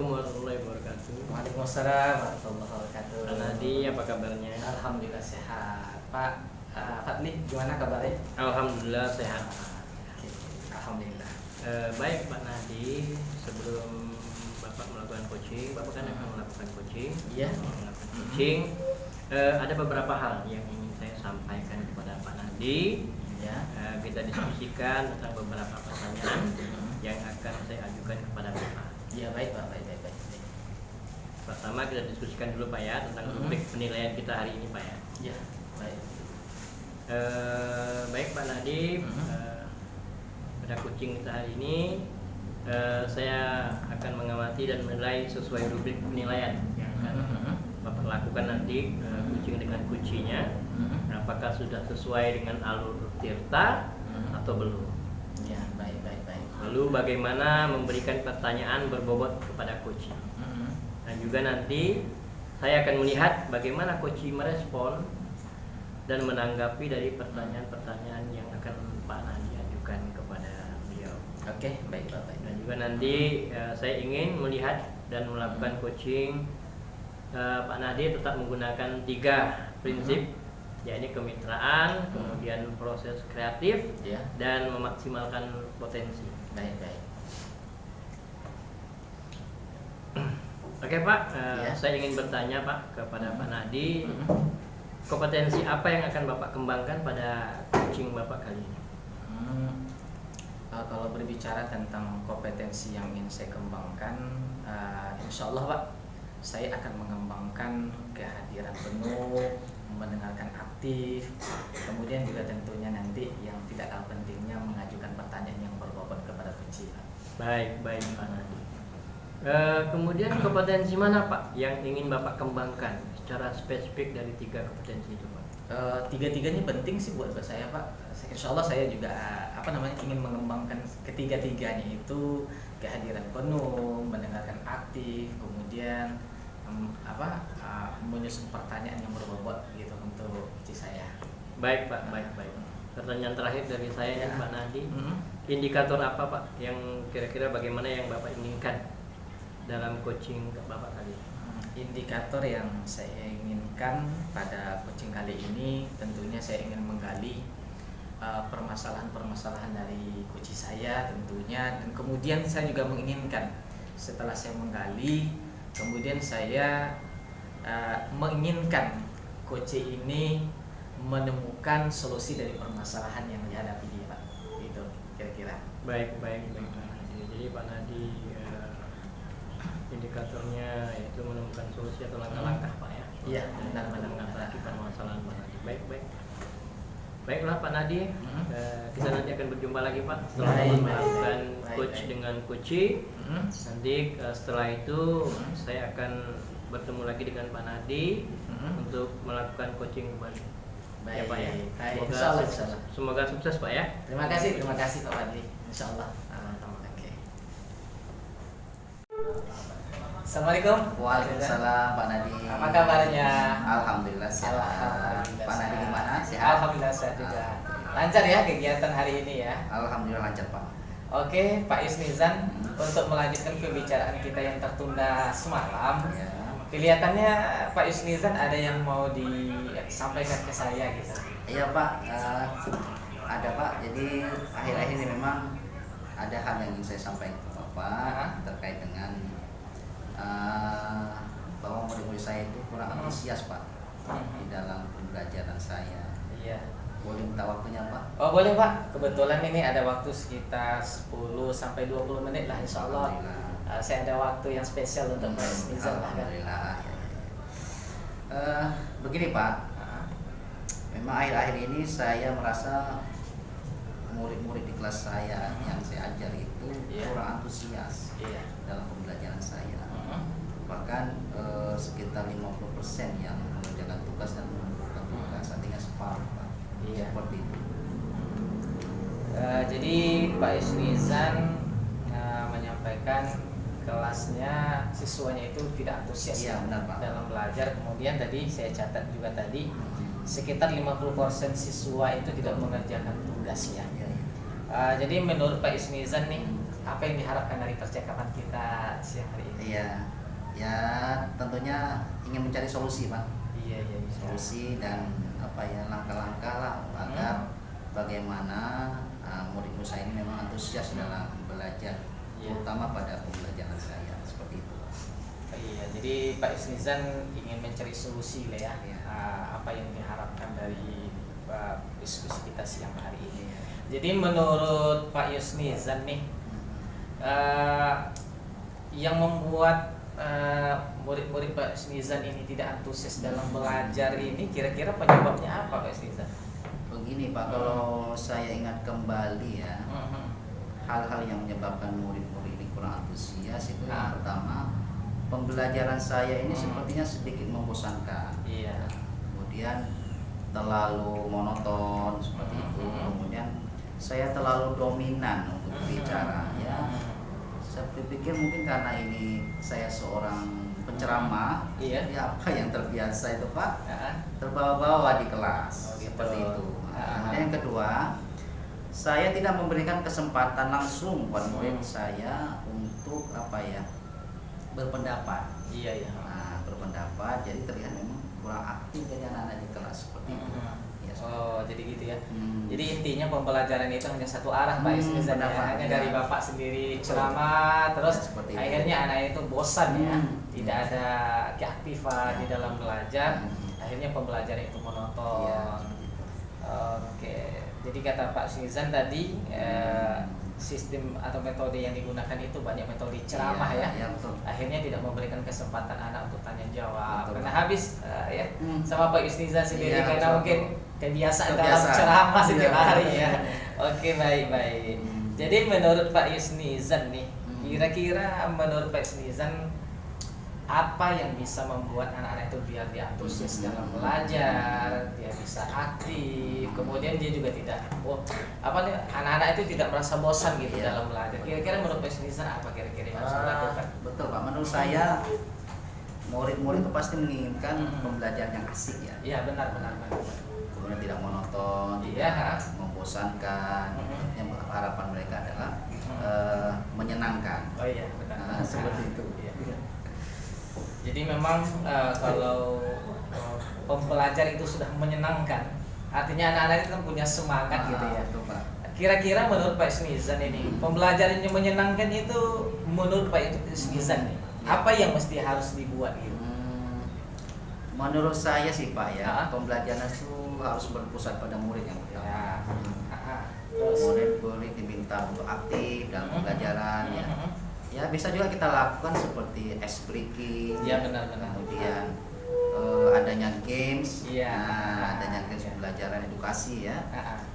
Assalamualaikum warahmatullahi wabarakatuh. Waalaikumsalam warahmatullahi wabarakatuh. Pak Nadi, apa kabarnya? Alhamdulillah sehat. Pak Fadli, gimana kabarnya? Alhamdulillah sehat. Oke, Alhamdulillah. Baik Pak Nadi, sebelum Bapak melakukan coaching, Bapak kan akan melakukan coaching. Iya. Melakukan coaching. Ada beberapa hal yang ingin saya sampaikan kepada Pak Nadi. Ya. Kita diskusikan tentang beberapa pertanyaan yang akan saya ajukan kepada Bapak. Iya, baik Pak, baik. Pertama kita diskusikan dulu Pak ya tentang rubrik penilaian kita hari ini Pak ya. Iya, baik. Baik Pak Nadi, pada coaching kita hari ini saya akan mengamati dan menilai sesuai rubrik penilaian yang akan Bapak lakukan nanti coaching dengan kuncinya. Apakah sudah sesuai dengan alur tirta atau belum? Ya, baik. Lalu bagaimana memberikan pertanyaan berbobot kepada coach. Dan juga nanti saya akan melihat bagaimana coach merespon dan menanggapi dari pertanyaan-pertanyaan yang akan Pak Nadi ajukan kepada beliau. Oke, baik Pak, baik. Dan juga nanti saya ingin melihat dan melakukan coaching Pak Nadi tetap menggunakan 3 prinsip, yakni kemitraan, kemudian proses kreatif, Ya, dan memaksimalkan potensi. baik. Oke Pak, Ya. saya ingin bertanya Pak kepada Pak Nadi, kompetensi apa yang akan Bapak kembangkan pada coaching Bapak kali ini? Kalau berbicara tentang kompetensi yang ingin saya kembangkan, insya Allah Pak, saya akan mengembangkan kehadiran penuh, mendengarkan aktif, kemudian juga tentunya nanti yang tidak kalah pentingnya mengajukan pertanyaan yang berbobot kepada kunci. Baik Pak Nadi. Kemudian kompetensi mana Pak yang ingin Bapak kembangkan secara spesifik dari 3 kompetensi itu Pak? Tiga-tiganya penting sih buat saya Pak. Insya Allah saya juga ingin mengembangkan ketiga-tiganya itu kehadiran penuh, mendengarkan aktif, kemudian menyusun pertanyaan yang berbobot gitu untuk kunci saya. Baik Pak, baik. Pertanyaan terakhir dari saya Ya. Pak Nadi, indikator apa Pak yang kira-kira bagaimana yang Bapak inginkan dalam coaching Bapak kali ini? Indikator yang saya inginkan pada coaching kali ini tentunya saya ingin menggali permasalahan-permasalahan dari coach saya tentunya, dan kemudian saya juga menginginkan setelah saya menggali, kemudian saya menginginkan coach ini menemukan solusi dari permasalahan yang dihadapi dia Pak. Itu kira-kira. Baik Pak Nadi. Jadi Pak Nadi indikatornya yaitu menemukan solusi atau langkah-langkah Pak ya. Iya, dan benar. mengatasi permasalahan Pak Nadi. Baiklah Pak Nadi, kita nanti akan berjumpa lagi Pak setelah melakukan coach dengan coaching. Nanti setelah itu saya akan bertemu lagi dengan Pak Nadi untuk melakukan coaching kembali. Ya Pak ya. Baik. Semoga sukses Pak ya. Terima kasih Pak Fadli. Insya Allah. Oke. Assalamualaikum. Waalaikumsalam Pak Nadi. Apa kabarnya? Alhamdulillah sehat. Alhamdulillah Pak Nadi sehat. gimana? Sehat? Alhamdulillah sehat juga. Lancar ya kegiatan hari ini ya. Alhamdulillah lancar Pak. Oke, Pak Isnizan, untuk melanjutkan pembicaraan kita yang tertunda semalam, Ya. kelihatannya Pak Isnizan ada yang mau disampaikan ke saya gitu. Iya Pak, ada Pak. Jadi akhir-akhir ini memang ada hal yang ingin saya sampaikan ke Bapak terkait dengan bahwa murid-murid saya itu kurang antusias Pak di dalam pembelajaran saya. Iya. Boleh minta waktunya Pak? Oh boleh Pak, kebetulan ini ada waktu sekitar 10-20 menit lah insya Allah. Alhamdulillah. Saya ada waktu yang spesial untuk Pak Isnizan lah kan. Alhamdulillah. Begini Pak, memang akhir-akhir ini saya merasa murid-murid di kelas saya yang saya ajar itu kurang antusias Iya. dalam pembelajaran saya. Bahkan sekitar 50% yang mengerjakan tugas dan mengumpulkan tugas, artinya separuh Pak. Iya. Seperti itu. Jadi Pak Isnizan menyampaikan kelasnya siswanya itu tidak antusias Iya, benar, Pak. dalam belajar. Kemudian tadi saya catat juga tadi sekitar 50% siswa itu tidak mengerjakan tugasnya. Iya. Jadi menurut Pak Isnizan nih, apa yang diharapkan dari percakapan kita siang hari ini? Iya, ya tentunya ingin mencari solusi Pak. Iya. Solusi dan apa ya, langkah-langkah lah agar bagaimana murid saya ini memang antusias dalam belajar, terutama pada pembelajaran saya, seperti itu. Iya, jadi Pak Yusnizan ingin mencari solusi lah ya, apa yang diharapkan dari diskusi kita siang hari ini. Jadi menurut Pak Yusnizan nih, yang membuat murid-murid Pak Yusnizan ini tidak antusias dalam belajar ini, kira-kira penyebabnya apa Pak Yusnizan? Begini Pak, kalau saya ingat kembali ya, hal-hal yang menyebabkan murid-murid ini kurang antusias itu yang pertama, pembelajaran saya ini sepertinya sedikit membosankan. Iya. Kemudian terlalu monoton seperti itu. Kemudian saya terlalu dominan untuk bicara ya. Saya berpikir mungkin karena ini saya seorang penceramah, ya apa yang terbiasa itu Pak, terbawa-bawa di kelas, seperti itu. Kemudian yang kedua, saya tidak memberikan kesempatan langsung buat murid saya untuk apa ya, berpendapat. Iya. Nah, berpendapat, jadi terlihat memang kurang aktif dari anak-anak di kelas, seperti itu. Ya, oh, jadi gitu ya. Jadi intinya pembelajaran itu hanya satu arah Pak Yusnizan ya. Hanya dari Bapak sendiri ceramah, terus akhirnya anak itu bosan ya. Tidak ada keaktifan di dalam belajar. Akhirnya pembelajaran itu monoton. Oke. Jadi kata Pak Yusnizan tadi sistem atau metode yang digunakan itu banyak metode ceramah ya. Akhirnya tidak memberikan kesempatan anak untuk tanya jawab. Karena habis ya sama Pak Yusnizan sendiri karena mungkin kebiasaan dalam ceramah setiap hari ya. Oke, baik. Jadi menurut Pak Yusnizan nih, kira-kira menurut Pak Yusnizan apa yang bisa membuat anak-anak itu biar dia antusias dalam belajar, dia bisa aktif, kemudian dia juga tidak anak-anak itu tidak merasa bosan gitu dalam belajar. Kira-kira menurut Pak Yusnizan apa kira-kira yang harus dilakukan? Betul Pak, menurut saya murid-murid itu pasti menginginkan pembelajaran yang asik ya. Iya, benar. Kemudian tidak monoton, tidak membosankan. Yang harapan mereka adalah menyenangkan. Oh iya, benar. Seperti itu. Jadi memang kalau pembelajar itu sudah menyenangkan, artinya anak-anak itu kan punya semangat gitu ya. Kira-kira menurut Pak Yusnizan ini, pembelajaran yang menyenangkan itu menurut Pak Yusnizan nih, apa yang mesti harus dibuat gitu? Menurut saya sih Pak ya, pembelajaran itu harus berpusat pada murid yang pertama. Murid diminta untuk aktif dalam pembelajaran ya. Ya bisa juga kita lakukan seperti ice breaking. Ya benar. Kemudian adanya games, adanya games pembelajaran edukasi ya.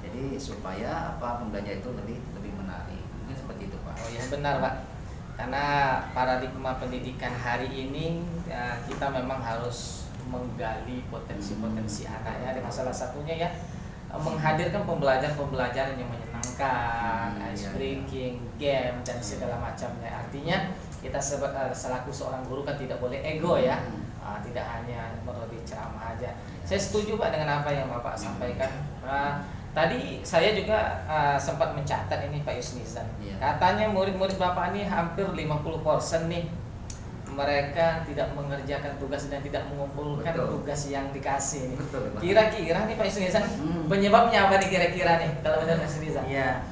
Jadi supaya pembelajaran itu lebih menarik. Mungkin seperti itu Pak. Oh iya benar Pak. Karena paradigma pendidikan hari ini kita memang harus menggali potensi-potensi anak ya. Dengan salah satunya ya menghadirkan pembelajaran yang menyenangkan, ice breaking, game dan segala macamnya. Artinya kita selaku seorang guru kan tidak boleh ego ya, tidak hanya melalui ceramah aja. Saya setuju Pak dengan apa yang Bapak sampaikan. Tadi saya juga sempat mencatat ini Pak Yusnizan. Katanya murid-murid Bapak ini hampir 50% nih mereka tidak mengerjakan tugas dan tidak mengumpulkan tugas yang dikasih. Kira-kira nih Pak Yusnizan, penyebabnya apa nih kira-kira nih kalau menurut Pak Yusnizan? Iya,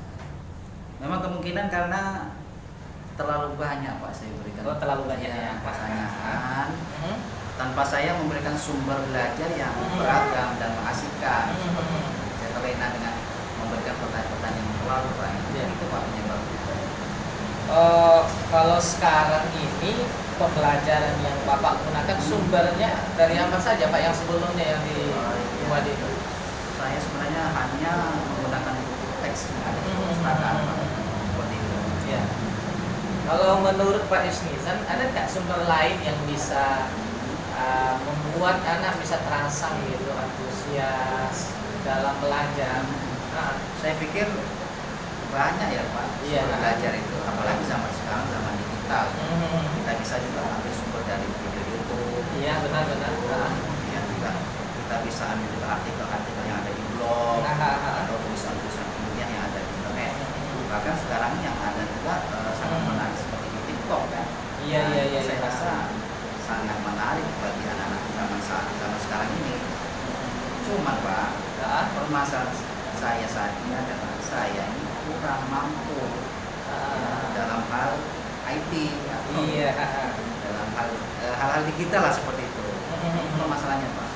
memang kemungkinan karena terlalu banyak Pak saya berikan. Terlalu banyak ya. Pertanyaan tanpa saya memberikan sumber belajar yang beragam dan mengasihkan. Saya terlena dengan memberikan pertanyaan-pertanyaan yang terlalu banyak. Itu Pak penyebabnya. Kalau sekarang ini pembelajaran yang Bapak gunakan sumbernya dari apa saja Pak yang sebelumnya yang dibuat itu? Saya sebenarnya hanya menggunakan teks yang ada di perpustakaan seperti itu. Ya. Kalau menurut Pak Yusnizan ada nggak sumber lain yang bisa membuat anak bisa terangsang gitu, antusias dalam belajar? Saya pikir banyak ya Pak, sumber belajar itu, apalagi zaman sekarang zaman digital. Kita bisa juga ambil sumber dari video YouTube. Iya benar. Kemudian juga kita bisa ambil juga artikel-artikel yang ada di blog atau tulisan-tulisan ilmiah yang ada di internet. Bahkan sekarang yang ada juga cuman Pak, Ah, permasalahan saya saat ini adalah saya ini kurang mampu dalam hal IT atau iya. dalam hal-hal digital lah seperti itu. Itu masalahnya Pak.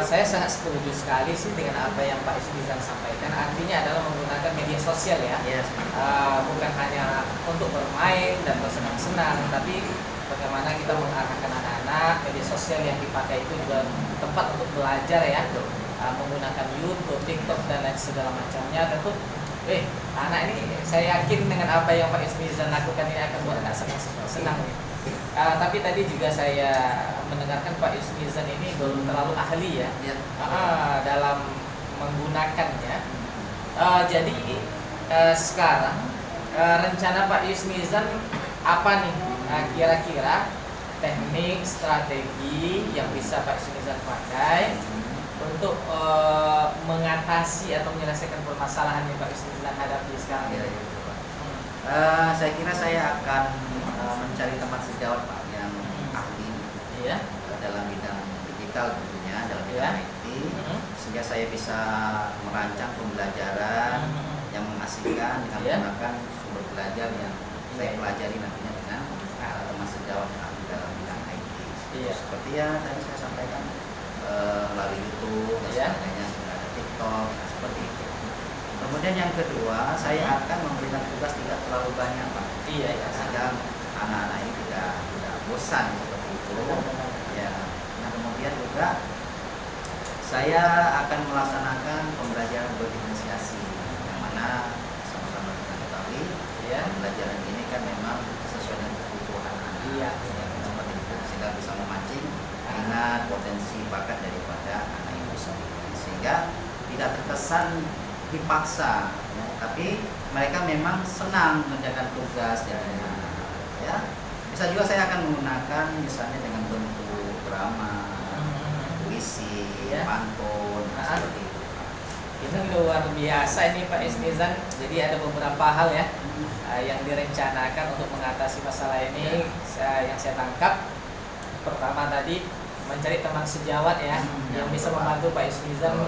Saya sangat setuju sekali sih dengan apa yang Pak Ismizan sampaikan. Artinya adalah menggunakan media sosial ya. Yes. Bukan hanya untuk bermain dan bersenang-senang, tapi bagaimana kita mengarahkan anak-anak. Media sosial yang dipakai itu juga tempat untuk belajar ya. Menggunakan YouTube, TikTok dan lain segala macamnya. Tentu, anak ini saya yakin dengan apa yang Pak Ismizan lakukan ini akan buat anak senang. Tapi tadi juga saya mendengarkan Pak Ismizan ini belum terlalu ahli ya, dalam menggunakannya. Jadi sekarang rencana Pak Ismizan apa nih? Kira-kira teknik, strategi yang bisa Pak Ismizan pakai untuk mengatasi atau menyelesaikan permasalahan yang Pak Ismizan hadapi sekarang Ya, ini. ya, Pak. Saya kira saya akan mencari teman sejawat Pak yang ahli Iya. dalam bidang digital tentunya, dalam bidang IT, sehingga saya bisa merancang pembelajaran yang mengasihkan dengan menggunakan sumber belajar yang saya pelajari nantinya dengan teman sejawat ahli dalam bidang IT. Iya. Seperti ya tadi saya sampaikan melalui YouTube dan sebagainya, ada TikTok, seperti itu. Kemudian yang kedua, saya akan memberikan tugas tidak terlalu banyak Pak. Iya. Sehingga anak-anak ini tidak bosan seperti itu. Ya. Nah kemudian juga saya akan melaksanakan pembelajaran berdiferensiasi, yang mana sama-sama kita ketahui, pembelajaran ini kan memang sesuai dengan kebutuhan anak. Iya. Seperti itu, sehingga bisa memancing minat, potensi, bakat daripada anak itu sendiri, sehingga tidak terkesan dipaksa, ya, tapi mereka memang senang mengerjakan tugas ya. Bisa juga saya akan menggunakan misalnya dengan bentuk drama, puisi, pantun, seperti itu. Itu luar biasa ini Pak Ismizan. Jadi ada beberapa hal ya yang direncanakan untuk mengatasi masalah ini. Yang saya tangkap, pertama tadi mencari teman sejawat ya, yang bisa membantu Pak Ismizan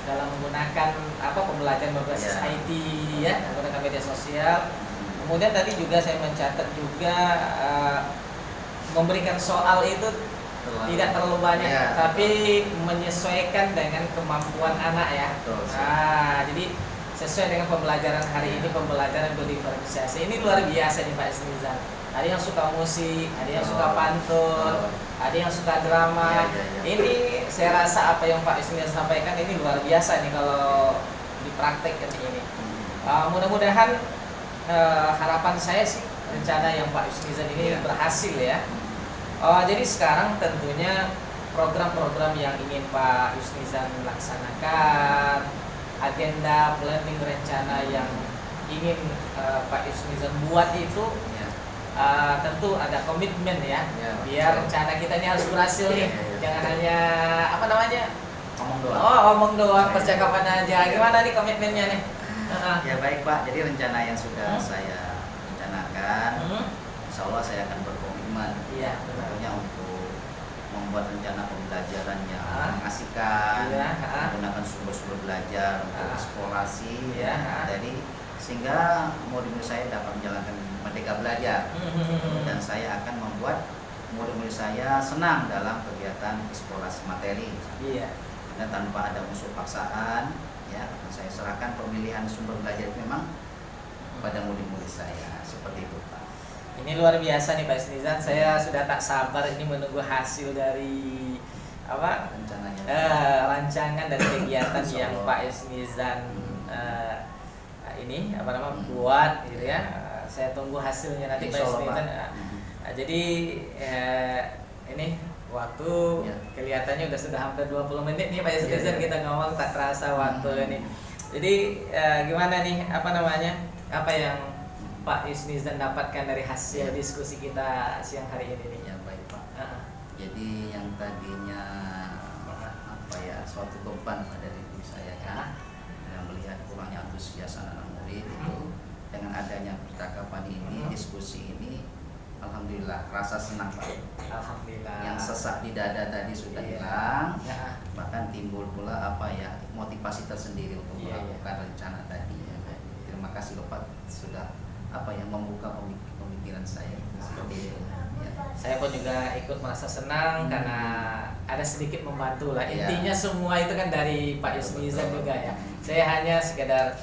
dalam menggunakan pembelajaran berbasis IT ya, menggunakan media sosial. Kemudian tadi juga saya mencatat juga memberikan soal itu tidak terlalu banyak, tapi menyesuaikan dengan kemampuan anak ya. Jadi sesuai dengan pembelajaran hari ini, pembelajaran berdiferensiasi. Ini luar biasa nih Pak Ismizan. Ada yang suka musik, ada yang suka pantun, ada yang suka drama. Ini saya rasa apa yang Pak Ismizan sampaikan ini luar biasa nih kalau dipraktekkan ini. Mudah-mudahan harapan saya sih rencana yang Pak Ismizan ini berhasil ya. Jadi sekarang tentunya program-program yang ingin Pak Ismizan laksanakan, agenda planning rencana yang ingin Pak Ismizan buat itu tentu ada komitmen ya, biar rencana kita ini harus berhasil nih. Jangan hanya Ngomong doang. Ngomong doang, percakapan aja. Gimana nih komitmennya nih? Ya baik Pak, jadi rencana yang sudah saya rencanakan, insya Allah saya akan berkomitmen tentunya untuk membuat rencana pembelajaran yang mengasihkan, menggunakan sumber-sumber belajar untuk eksplorasi dari sehingga murid-murid saya dapat menjalankan merdeka belajar, dan saya akan membuat murid-murid saya senang dalam kegiatan eksplorasi materi, dan tanpa ada unsur paksaan. Ya, saya serahkan pemilihan sumber belajar itu memang pada murid-murid saya, seperti itu Pak. Ini luar biasa nih Pak Ismizan. Saya sudah tak sabar ini menunggu hasil dari rencananya, rancangan dan kegiatan yang Pak Ismizan ini buat gitu ya. Saya tunggu hasilnya nanti Pak Ismizan. Jadi ini waktu kelihatannya sudah hampir 20 menit nih Pak Ismizan kita ngomong, tak terasa waktu ini. Jadi gimana nih apa yang Pak Ismizan dapatkan dari hasil diskusi kita siang hari ini nih? Ya baik Pak. Jadi yang tadinya suatu beban pada diri saya yang melihat kurangnya antusias anak murid itu, dengan adanya percakapan ini, diskusi ini, Alhamdulillah, rasa senang Pak. Alhamdulillah. Yang sesak di dada tadi sudah Iya. hilang, Ya. bahkan timbul pula motivasi tersendiri untuk Iya, melakukan rencana tadi. Terima kasih Bapak sudah membuka pemikiran saya seperti itu. Ya. Saya pun juga ikut merasa senang karena ada sedikit membantu lah. Iya. Intinya semua itu kan dari Pak Yusnizan juga ya. Saya hanya sekedar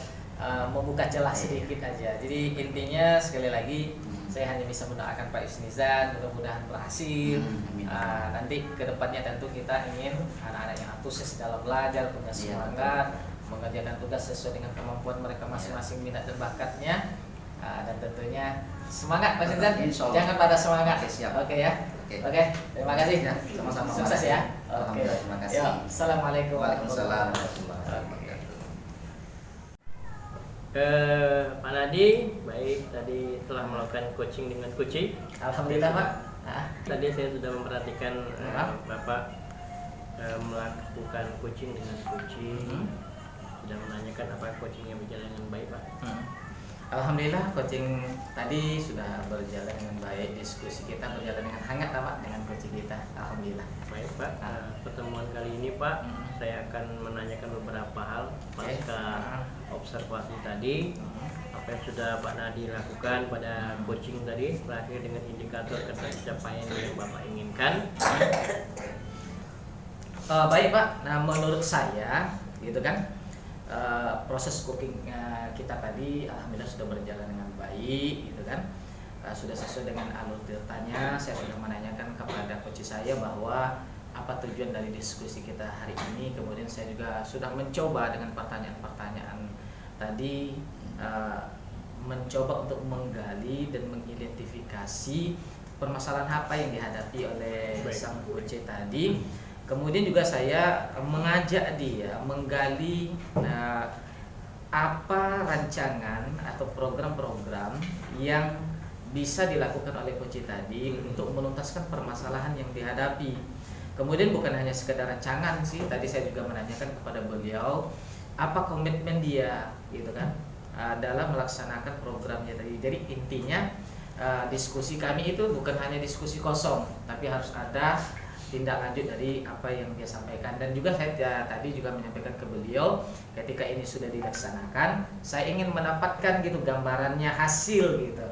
membuka celah sedikit aja. Jadi intinya sekali lagi saya hanya bisa mendoakan Pak Yusnizan mudah-mudahan berhasil. Amin. Nanti kedepannya tentu kita ingin anak-anak yang antusias dalam belajar, punya Iya, semangat, mengerjakan tugas sesuai dengan kemampuan mereka masing-masing, minat dan bakatnya. Dan tentunya semangat Pak Yusnizan, Insya Allah. jangan pada semangat. Oke, siap. Oke ya. Oke. Oke, terima kasih. Ya, sama-sama. Sukses ya. Oke. Alhamdulillah, terima kasih. Ya, Assalamualaikum Waalaikumsalam warahmatullahi wabarakatuh. Pak Nadi, baik tadi telah melakukan coaching dengan Kuci. Alhamdulillah Pak. Tadi saya sudah memperhatikan Ya. Bapak melakukan coaching dengan Kuci. Sudah menanyakan apa coachingnya berjalan dengan baik Pak. Alhamdulillah coaching tadi sudah berjalan dengan baik, diskusi kita berjalan dengan hangat Pak dengan coaching kita. Alhamdulillah. Baik Pak, pertemuan kali ini Pak, saya akan menanyakan beberapa hal pasca observasi tadi. Apa yang sudah Pak Nadi lakukan pada coaching tadi, terakhir dengan indikator pencapaian yang Bapak inginkan. Baik Pak, nah menurut saya gitu kan proses cooking kita tadi alhamdulillah sudah berjalan dengan baik gitu kan. Sudah sesuai dengan alur tirtanya. Saya sudah menanyakan kepada coach saya bahwa apa tujuan dari diskusi kita hari ini. Kemudian saya juga sudah mencoba dengan pertanyaan-pertanyaan tadi, mencoba untuk menggali dan mengidentifikasi permasalahan apa yang dihadapi oleh sang coach tadi. Kemudian juga saya mengajak dia menggali apa rancangan atau program-program yang bisa dilakukan oleh coach tadi untuk menuntaskan permasalahan yang dihadapi. Kemudian bukan hanya sekedar rancangan sih, tadi saya juga menanyakan kepada beliau apa komitmen dia gitu kan dalam melaksanakan programnya tadi. Jadi intinya diskusi kami itu bukan hanya diskusi kosong, tapi harus ada tindak lanjut dari apa yang dia sampaikan. Dan juga saya tadi juga menyampaikan ke beliau ketika ini sudah dilaksanakan, saya ingin mendapatkan gitu gambarannya hasil gitu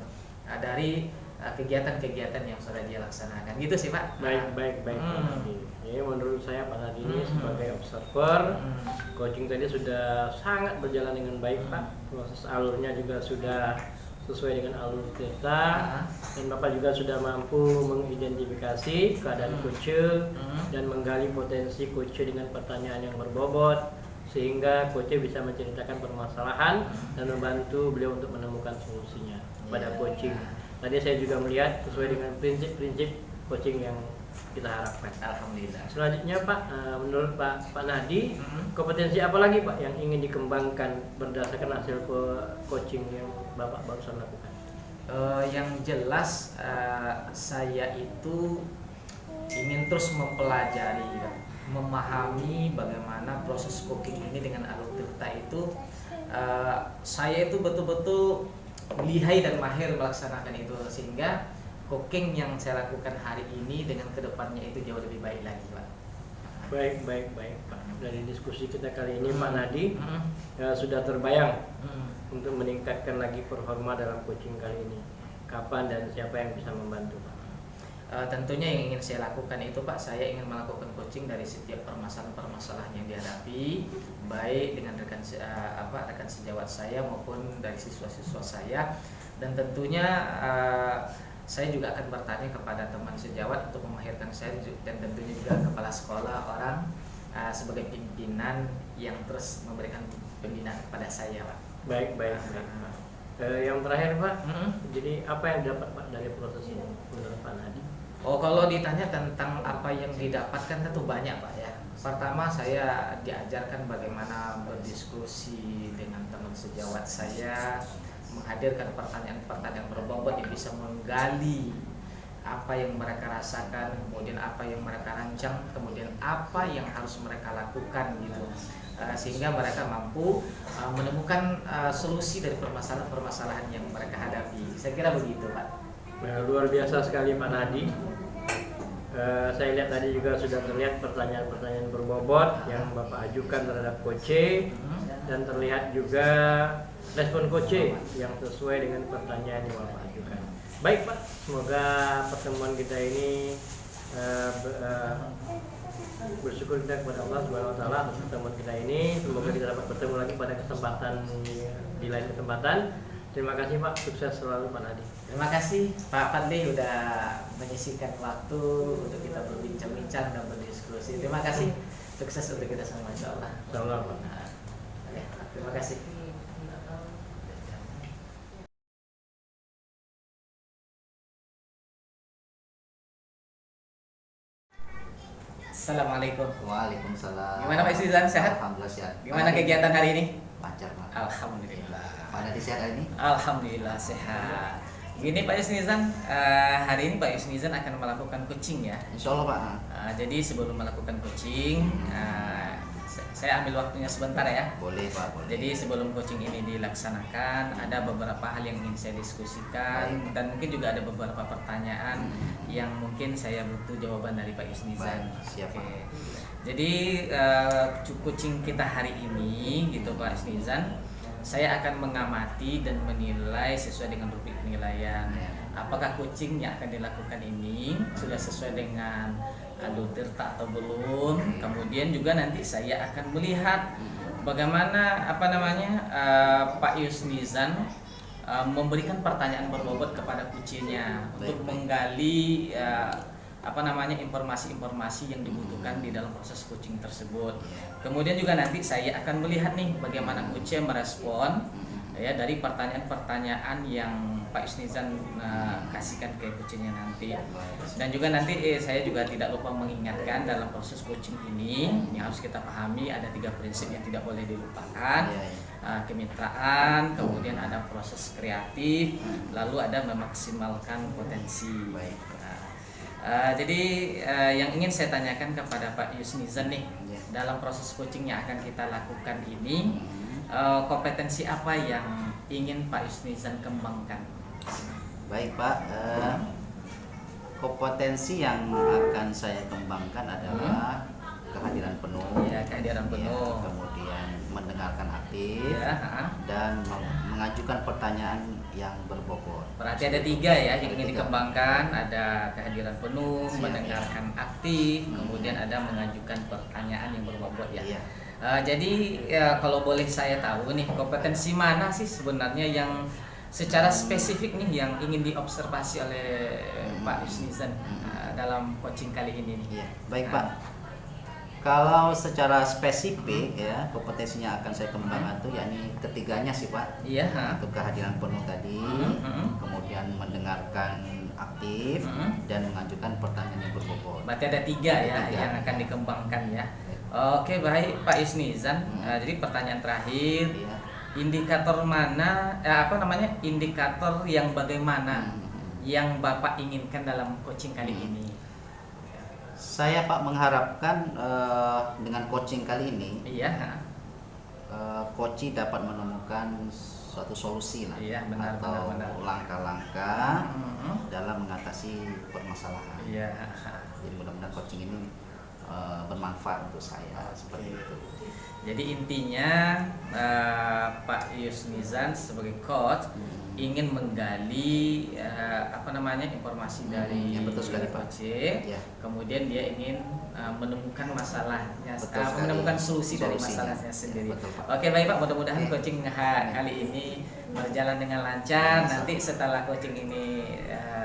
dari kegiatan-kegiatan yang sudah dia laksanakan gitu sih Pak. Baik Pak Nadi. Jadi menurut saya Pak Nadi ini sebagai observer, coaching tadi sudah sangat berjalan dengan baik Pak. Proses alurnya juga sudah sesuai dengan alur kita, dan Bapak juga sudah mampu mengidentifikasi keadaan coach dan menggali potensi coach dengan pertanyaan yang berbobot, sehingga coach bisa menceritakan permasalahan dan membantu beliau untuk menemukan solusinya pada coaching. Tadi saya juga melihat sesuai dengan prinsip-prinsip coaching yang kita harapkan. Alhamdulillah. Selanjutnya Pak, menurut Pak Nadi, kompetensi apa lagi Pak yang ingin dikembangkan berdasarkan hasil coaching yang Bapak barusan lakukan? Yang jelas saya itu ingin terus mempelajari, memahami bagaimana proses cooking ini dengan alur tirta itu. Saya itu betul-betul lihai dan mahir melaksanakan itu, sehingga cooking yang saya lakukan hari ini dengan kedepannya itu jauh lebih baik lagi Pak. Baik Pak. Dari diskusi kita kali ini Pak Nadi sudah terbayang untuk meningkatkan lagi performa dalam coaching kali ini. Kapan dan siapa yang bisa membantu Pak? Tentunya yang ingin saya lakukan itu Pak, saya ingin melakukan coaching dari setiap permasalahan-permasalahan yang dihadapi, baik dengan rekan sejawat saya maupun dari siswa-siswa saya. Dan tentunya saya juga akan bertanya kepada teman sejawat untuk memahirkan saya, dan tentunya juga kepala sekolah orang sebagai pimpinan yang terus memberikan pembinaan kepada saya Pak. Baik. Yang terakhir Pak, jadi apa yang didapat Pak dari proses ini menurut Pak Nadi? Kalau ditanya tentang apa yang didapatkan tentu banyak Pak ya. Pertama, saya diajarkan bagaimana berdiskusi dengan teman sejawat saya, menghadirkan pertanyaan-pertanyaan berbobot yang bisa menggali apa yang mereka rasakan, kemudian apa yang mereka rancang, kemudian apa yang harus mereka lakukan gitu, sehingga mereka mampu menemukan solusi dari permasalahan-permasalahan yang mereka hadapi. Saya kira begitu Pak. Luar biasa sekali Pak Nadi. Saya lihat tadi juga sudah terlihat pertanyaan-pertanyaan berbobot yang Bapak ajukan terhadap Coach C, dan terlihat juga respon Coach C yang sesuai dengan pertanyaan yang Bapak ajukan. Baik Pak, semoga pertemuan kita ini bersyukur kita kepada Allah Subhanahu wa taala atas pertemuan kita ini. Semoga kita dapat bertemu lagi pada kesempatan di lain kesempatan. Terima kasih Pak, sukses selalu Pak Nadi. Terima kasih Pak Fadli udah menyisihkan waktu untuk kita berbincang-bincang dan berdiskusi. Terima kasih, sukses untuk kita semua insyaallah. Insyaallah Pak. Terima kasih. Assalamualaikum. Waalaikumsalam. Gimana Pak Isnizan, sehat? Alhamdulillah sehat. Gimana kegiatan hari ini? Lancar Pak. Alhamdulillah. Pak Nadi sehat hari ini? Alhamdulillah sehat. Gini Pak Yusnizan, hari ini Pak Yusnizan akan melakukan coaching ya. Insya Allah Pak. Jadi sebelum melakukan coaching, saya ambil waktunya sebentar ya. Boleh Pak, boleh. Jadi sebelum coaching ini dilaksanakan, ada beberapa hal yang ingin saya diskusikan. Baik. Dan mungkin juga ada beberapa pertanyaan yang mungkin saya butuh jawaban dari Pak Yusnizan. Baik, siap, Pak. Oke. Jadi coaching kita hari ini gitu Pak Yusnizan, saya akan mengamati dan menilai sesuai dengan rubrik penilaian. Apakah coaching yang akan dilakukan ini sudah sesuai dengan Alutirta atau belum? Kemudian juga nanti saya akan melihat bagaimana Pak Yusnizan memberikan pertanyaan berbobot kepada coachingnya untuk menggali informasi-informasi yang dibutuhkan di dalam proses coaching tersebut. Kemudian juga nanti saya akan melihat nih bagaimana coachnya merespon ya dari pertanyaan-pertanyaan yang Pak Yusnizan kasihkan ke coachingnya nanti. Dan juga nanti saya juga tidak lupa mengingatkan dalam proses coaching ini yang harus kita pahami ada 3 prinsip yang tidak boleh dilupakan. Kemitraan, kemudian ada proses kreatif, lalu ada memaksimalkan potensi. Jadi yang ingin saya tanyakan kepada Pak Yusnizan nih, dalam proses coaching yang akan kita lakukan ini, kompetensi apa yang ingin Pak Yusnizan kembangkan? Baik Pak, kompetensi yang akan saya kembangkan adalah kehadiran penuh, kehadiran penuh, kemudian mendengarkan aktif, dan mengajukan pertanyaan yang berbobot. Berarti ada 3 ya yang ingin dikembangkan, ada kehadiran penuh, mendengarkan aktif, kemudian ada mengajukan pertanyaan yang berbobot ya. Jadi kalau boleh saya tahu nih, kompetensi mana sih sebenarnya yang secara spesifik nih yang ingin diobservasi oleh Pak Yusnizan dalam coaching kali ini nih? Baik Pak. Kalau secara spesifik ya kompetensinya akan saya kembangkan tuh yakni ketiganya sih Pak. Untuk kehadiran penuh tadi, kemudian mendengarkan aktif, dan mengajukan pertanyaan yang berbobot. Berarti ada 3 ya yang akan dikembangkan ya. Oke baik Pak Yusnizan. Jadi pertanyaan terakhir, indikator mana indikator yang bagaimana yang Bapak inginkan dalam coaching kali ini? Saya Pak mengharapkan dengan coaching kali ini, coach dapat menemukan suatu solusi lah, atau langkah-langkah dalam mengatasi permasalahan. Jadi mudah-mudahan coaching ini bermanfaat untuk saya seperti itu. Jadi intinya Pak Yusnizan sebagai coach ingin menggali informasi dari coach, kemudian dia ingin menemukan masalahnya, menemukan solusi dari masalahnya sendiri. Oke baik Pak, mudah-mudahan coaching kali ini berjalan dengan lancar. Nanti setelah coaching ini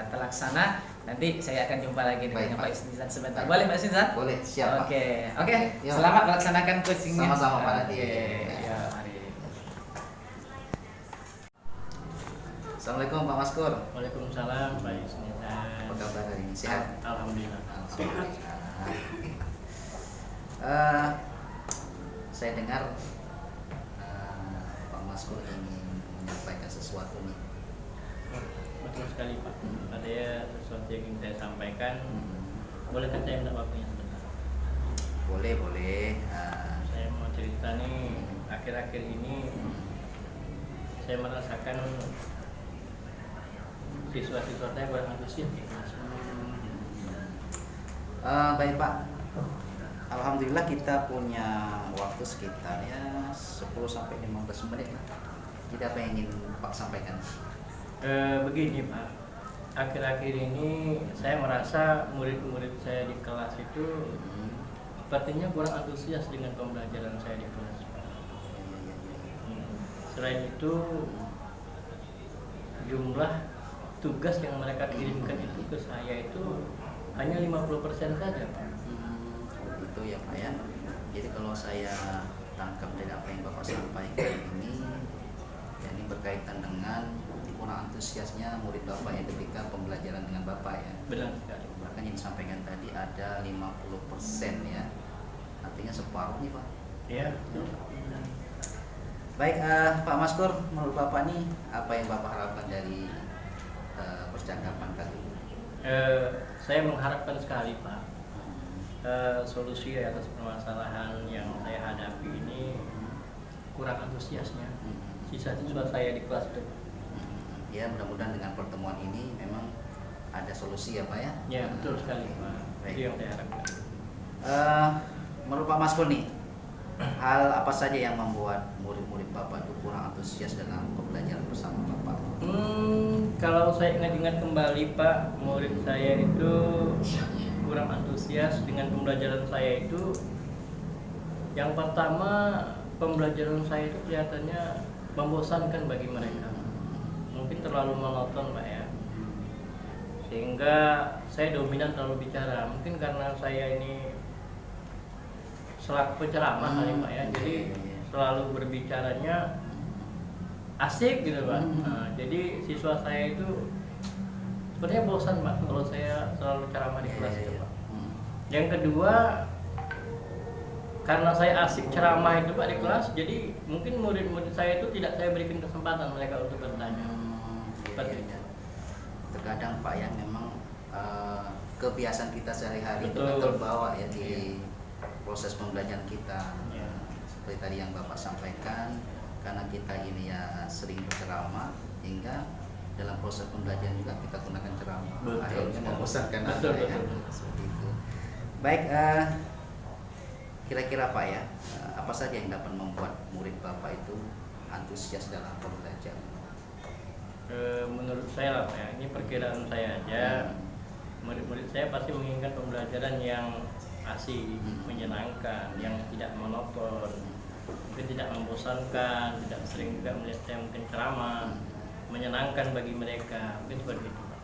terlaksana, nanti saya akan jumpa lagi dengan Pak Yusnizan sebentar. Boleh Pak Yusnizan? Boleh, siap. Oke. Selamat melaksanakan coachingnya. Sama-sama Pak Nadi. Assalamualaikum Pak Maskur. Waalaikumsalam Pak Yusnizan. Apa kabar hari ini? Sehat? Alhamdulillah. Saya dengar Pak Maskur ingin menyampaikan sesuatu nih. Betul sekali Pak. Ada sesuatu yang ingin saya sampaikan. Bolehkah saya minta waktunya sebentar? Boleh. Saya mau cerita nih, akhir-akhir ini saya merasakan siswa-siswa saya kurang antusias di kelas. Baik Pak, alhamdulillah kita punya waktu sekitar ya 10-15 menit lah. Jadi apa yang ingin Pak sampaikan? Begini Pak, akhir-akhir ini saya merasa murid-murid saya di kelas itu sepertinya kurang antusias dengan pembelajaran saya di kelas. Selain itu, jumlah tugas yang mereka kirimkan itu ke saya itu hanya 50% saja Pak. Itu ya Pak ya. Jadi kalau saya tangkap dari apa yang Bapak sampaikan ini, ya ini berkaitan dengan kurang antusiasnya murid Bapak ya ketika pembelajaran dengan Bapak ya. Benar sekali. Bahkan yang disampaikan tadi ada 50% ya. Artinya separuh nih Pak. Ya. Baik Pak Maskur, menurut Bapak nih apa yang Bapak harapkan dari percakapan kali ini? Saya mengharapkan sekali Pak, solusi atas permasalahan yang saya hadapi ini kurang antusiasnya siswa-siswa saya di kelas itu. Ya mudah-mudahan dengan pertemuan ini memang ada solusi ya Pak ya. Ya betul sekali Pak. Baik. Itu yang saya harapkan. Menurut Pak Maskur nih, hal apa saja yang membuat murid-murid Bapak itu kurang antusias dalam pembelajaran bersama Bapak? Kalau saya ingat-ingat kembali Pak, murid saya itu kurang antusias dengan pembelajaran saya itu. Yang pertama, pembelajaran saya itu kelihatannya membosankan bagi mereka. Mungkin terlalu monoton Pak ya. Sehingga saya dominan terlalu bicara. Mungkin karena saya ini selaku penceramah kali Pak ya. Jadi selalu berbicaranya asik gitu Pak. Nah, jadi siswa saya itu sebenarnya bosan Pak kalau saya selalu ceramah di kelas itu Pak. Yang kedua, karena saya asik ceramah itu Pak di kelas, jadi mungkin murid-murid saya itu tidak saya berikan kesempatan mereka untuk bertanya. Seperti itu. Terkadang Pak yang memang kebiasaan kita sehari-hari itu Betul. kan terbawa ya di proses pembelajaran kita. Ya. Seperti tadi yang Bapak sampaikan, karena kita ini ya sering berceramah hingga dalam proses pembelajaran juga kita gunakan ceramah. Betul. Akhirnya membosankan Betul, Anda, ya. betul. Seperti itu. Baik, kira-kira Pak ya, apa saja yang dapat membuat murid Bapak itu antusias dalam pembelajaran? Menurut saya lah Pak ya, ini perkiraan saya aja. Murid-murid saya pasti menginginkan pembelajaran yang asik, menyenangkan, yang tidak monoton, mungkin tidak membosankan, tidak sering juga melihat saya mungkin ceramah, menyenangkan bagi mereka, mungkin seperti itu Pak.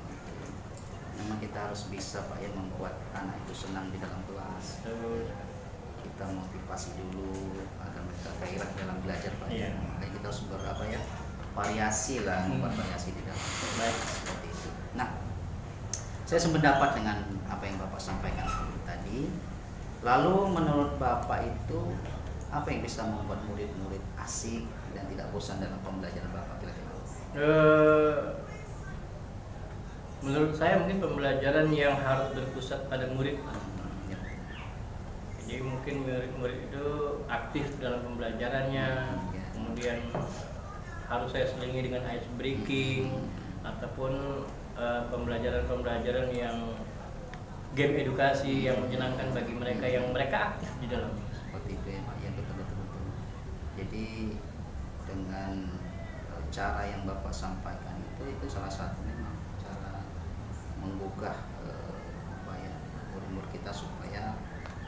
Memang kita harus bisa Pak ya membuat anak itu senang di dalam kelas. Terus, Kita motivasi dulu agar mereka gairah dalam belajar Pak. Iya. Makanya kita harus berapa ya, variasi lah, membuat variasi di dalam baik. seperti itu. Nah, saya sependapat dengan apa yang Bapak sampaikan tadi. Lalu menurut Bapak itu apa yang bisa membuat murid-murid asik dan tidak bosan dalam pembelajaran Bapak kira-kira? Menurut saya mungkin pembelajaran yang harus berpusat pada murid Pak. Ya. Jadi mungkin murid-murid itu aktif dalam pembelajarannya, kemudian harus saya selingi dengan ice breaking ataupun pembelajaran-pembelajaran yang game edukasi yang menyenangkan bagi mereka yang mereka aktif di dalamnya. Seperti itu ya Pak, ya betul. Jadi dengan cara yang Bapak sampaikan itu salah satu memang cara menggugah apa ya, murid-murid kita supaya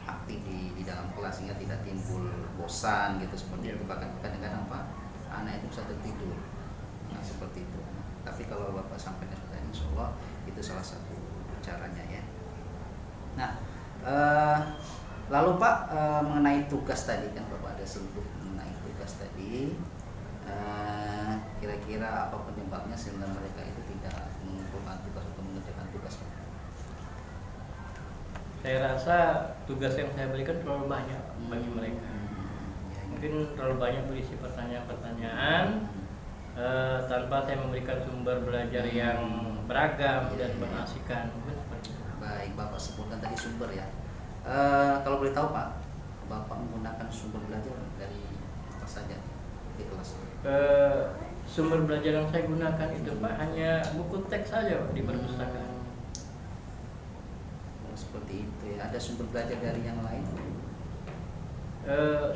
aktif di dalam kelas sehingga tidak timbul bosan gitu seperti itu. Bahkan kadang-kadang Pak, anak itu bisa tertidur. Nah, seperti itu. Tapi kalau Bapak sampaikan sudah, insya Allah itu salah satu caranya ya. Nah, lalu Pak, mengenai tugas tadi kan Bapak ada sentuh mengenai tugas tadi. Kira-kira apa penyebabnya sehingga mereka itu tidak mengumpulkan tugas atau mengerjakan tugas Pak? Saya rasa tugas yang saya berikan terlalu banyak bagi mereka. Mungkin terlalu banyak berisi pertanyaan-pertanyaan tanpa saya memberikan sumber belajar yang beragam dan mengasihkan. Mungkin seperti itu. Baik, Bapak sebutkan tadi sumber ya. Kalau boleh tahu Pak, Bapak menggunakan sumber belajar dari apa saja di kelas? sumber belajar yang saya gunakan itu Pak hanya buku teks saja Pak di perpustakaan. Seperti itu ya. Ada sumber belajar dari yang lain?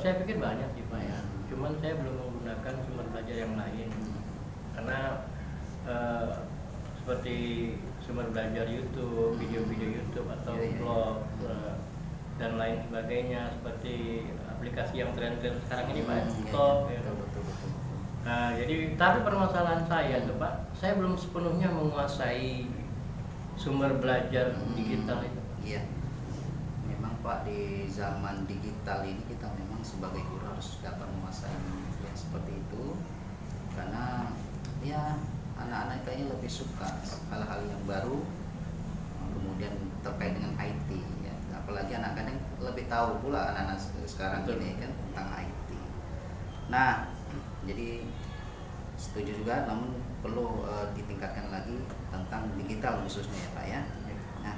Saya pikir banyak sih Pak ya. Cuman saya belum menggunakan sumber belajar yang lain karena seperti sumber belajar YouTube, video-video YouTube atau blog dan lain sebagainya, seperti aplikasi yang tren-tren sekarang ini Pak, TikTok. Nah, jadi tapi permasalahan saya tuh Pak, saya belum sepenuhnya menguasai sumber belajar digital itu. Iya. Memang Pak, di zaman digital ini kita memang sebagai guru harus dapat menguasai yang seperti itu, karena ya anak-anak kayaknya lebih suka hal-hal yang baru, kemudian terkait dengan IT ya. Apalagi anak-anak lebih tahu pula anak-anak sekarang ini kan tentang IT. Nah, jadi setuju juga, namun perlu ditingkatkan lagi tentang digital khususnya ya Pak ya. Nah,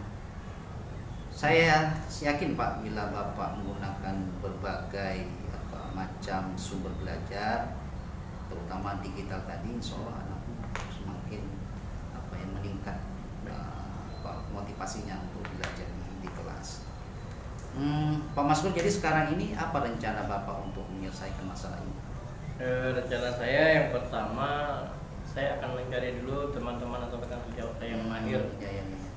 saya yakin Pak, bila Bapak menggunakan berbagai macam sumber belajar, terutama digital tadi, insya Allah anak semakin meningkat motivasinya untuk belajar di kelas. Pak Maskur, jadi sekarang ini apa rencana Bapak untuk menyelesaikan masalah ini? Rencana saya yang pertama, saya akan mencari dulu teman-teman atau rekan sejawat saya yang mahir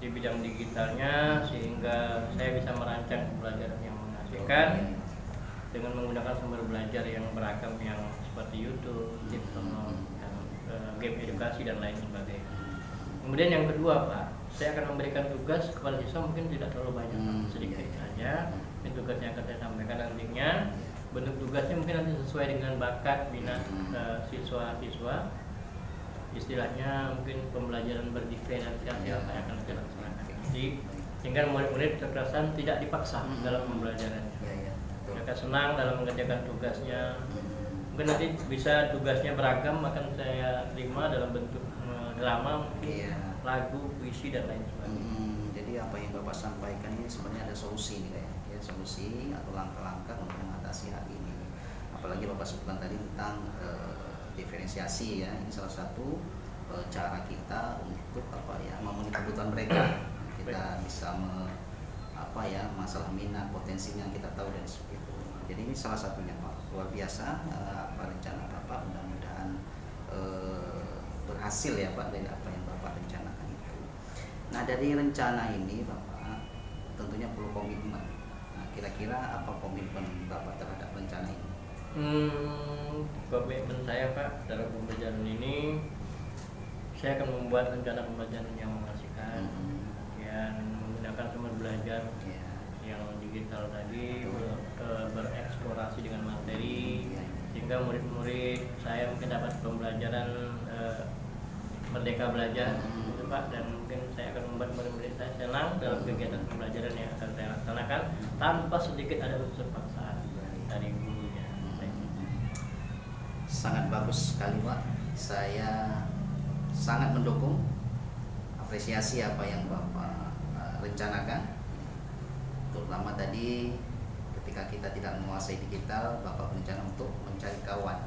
di bidang digitalnya, sehingga saya bisa merancang pembelajaran yang mengasihkan dengan menggunakan sumber belajar yang beragam, yang seperti YouTube, TikTok, game edukasi dan lain sebagainya. Kemudian yang kedua Pak, saya akan memberikan tugas kepada siswa, mungkin tidak terlalu banyak Pak, sedikit saja. Ini tugas yang akan saya sampaikan nantinya. Bentuk tugasnya mungkin nanti sesuai dengan bakat minat siswa-siswa. Istilahnya mungkin pembelajaran berdiferensiasi yang akan kita laksanakan nanti, sehingga murid-murid kecerdasan tidak dipaksa dalam pembelajarannya. Mereka senang dalam mengerjakan tugasnya. Mungkin nanti bisa tugasnya beragam, akan saya terima dalam bentuk drama, lagu, puisi dan lain sebagainya. Jadi apa yang Bapak sampaikan ini sebenarnya ada solusi nih ya, solusi atau langkah-langkah untuk mengatasi hal ini. Apalagi Bapak sebutkan tadi tentang diferensiasi ya, ini salah satu cara kita untuk memenuhi kebutuhan mereka. Kita bisa masalah minat, potensinya yang kita tahu dan seperti itu. Jadi ini salah satunya Pak, luar biasa rencana Bapak, mudah-mudahan berhasil ya Pak dari apa yang Bapak rencanakan itu. Nah, dari rencana ini Bapak tentunya perlu komitmen. Nah, kira-kira apa komitmen Bapak terhadap rencana ini? Komitmen saya Pak dalam pembelajaran ini, saya akan membuat rencana pembelajaran yang mengasihkan, yang menggunakan sumber belajar yang digital tadi, bereksplorasi dengan materi, sehingga murid-murid saya mungkin dapat pembelajaran merdeka belajar gitu Pak, dan mungkin saya akan membuat murid-murid saya senang dalam kegiatan pembelajaran yang akan saya laksanakan tanpa sedikit ada unsur paksaan dari gurunya. Sangat bagus sekali Pak, saya sangat mendukung, apresiasi apa yang Bapak rencanakan, terutama tadi ketika kita tidak menguasai digital, Bapak berencana untuk mencari kawan,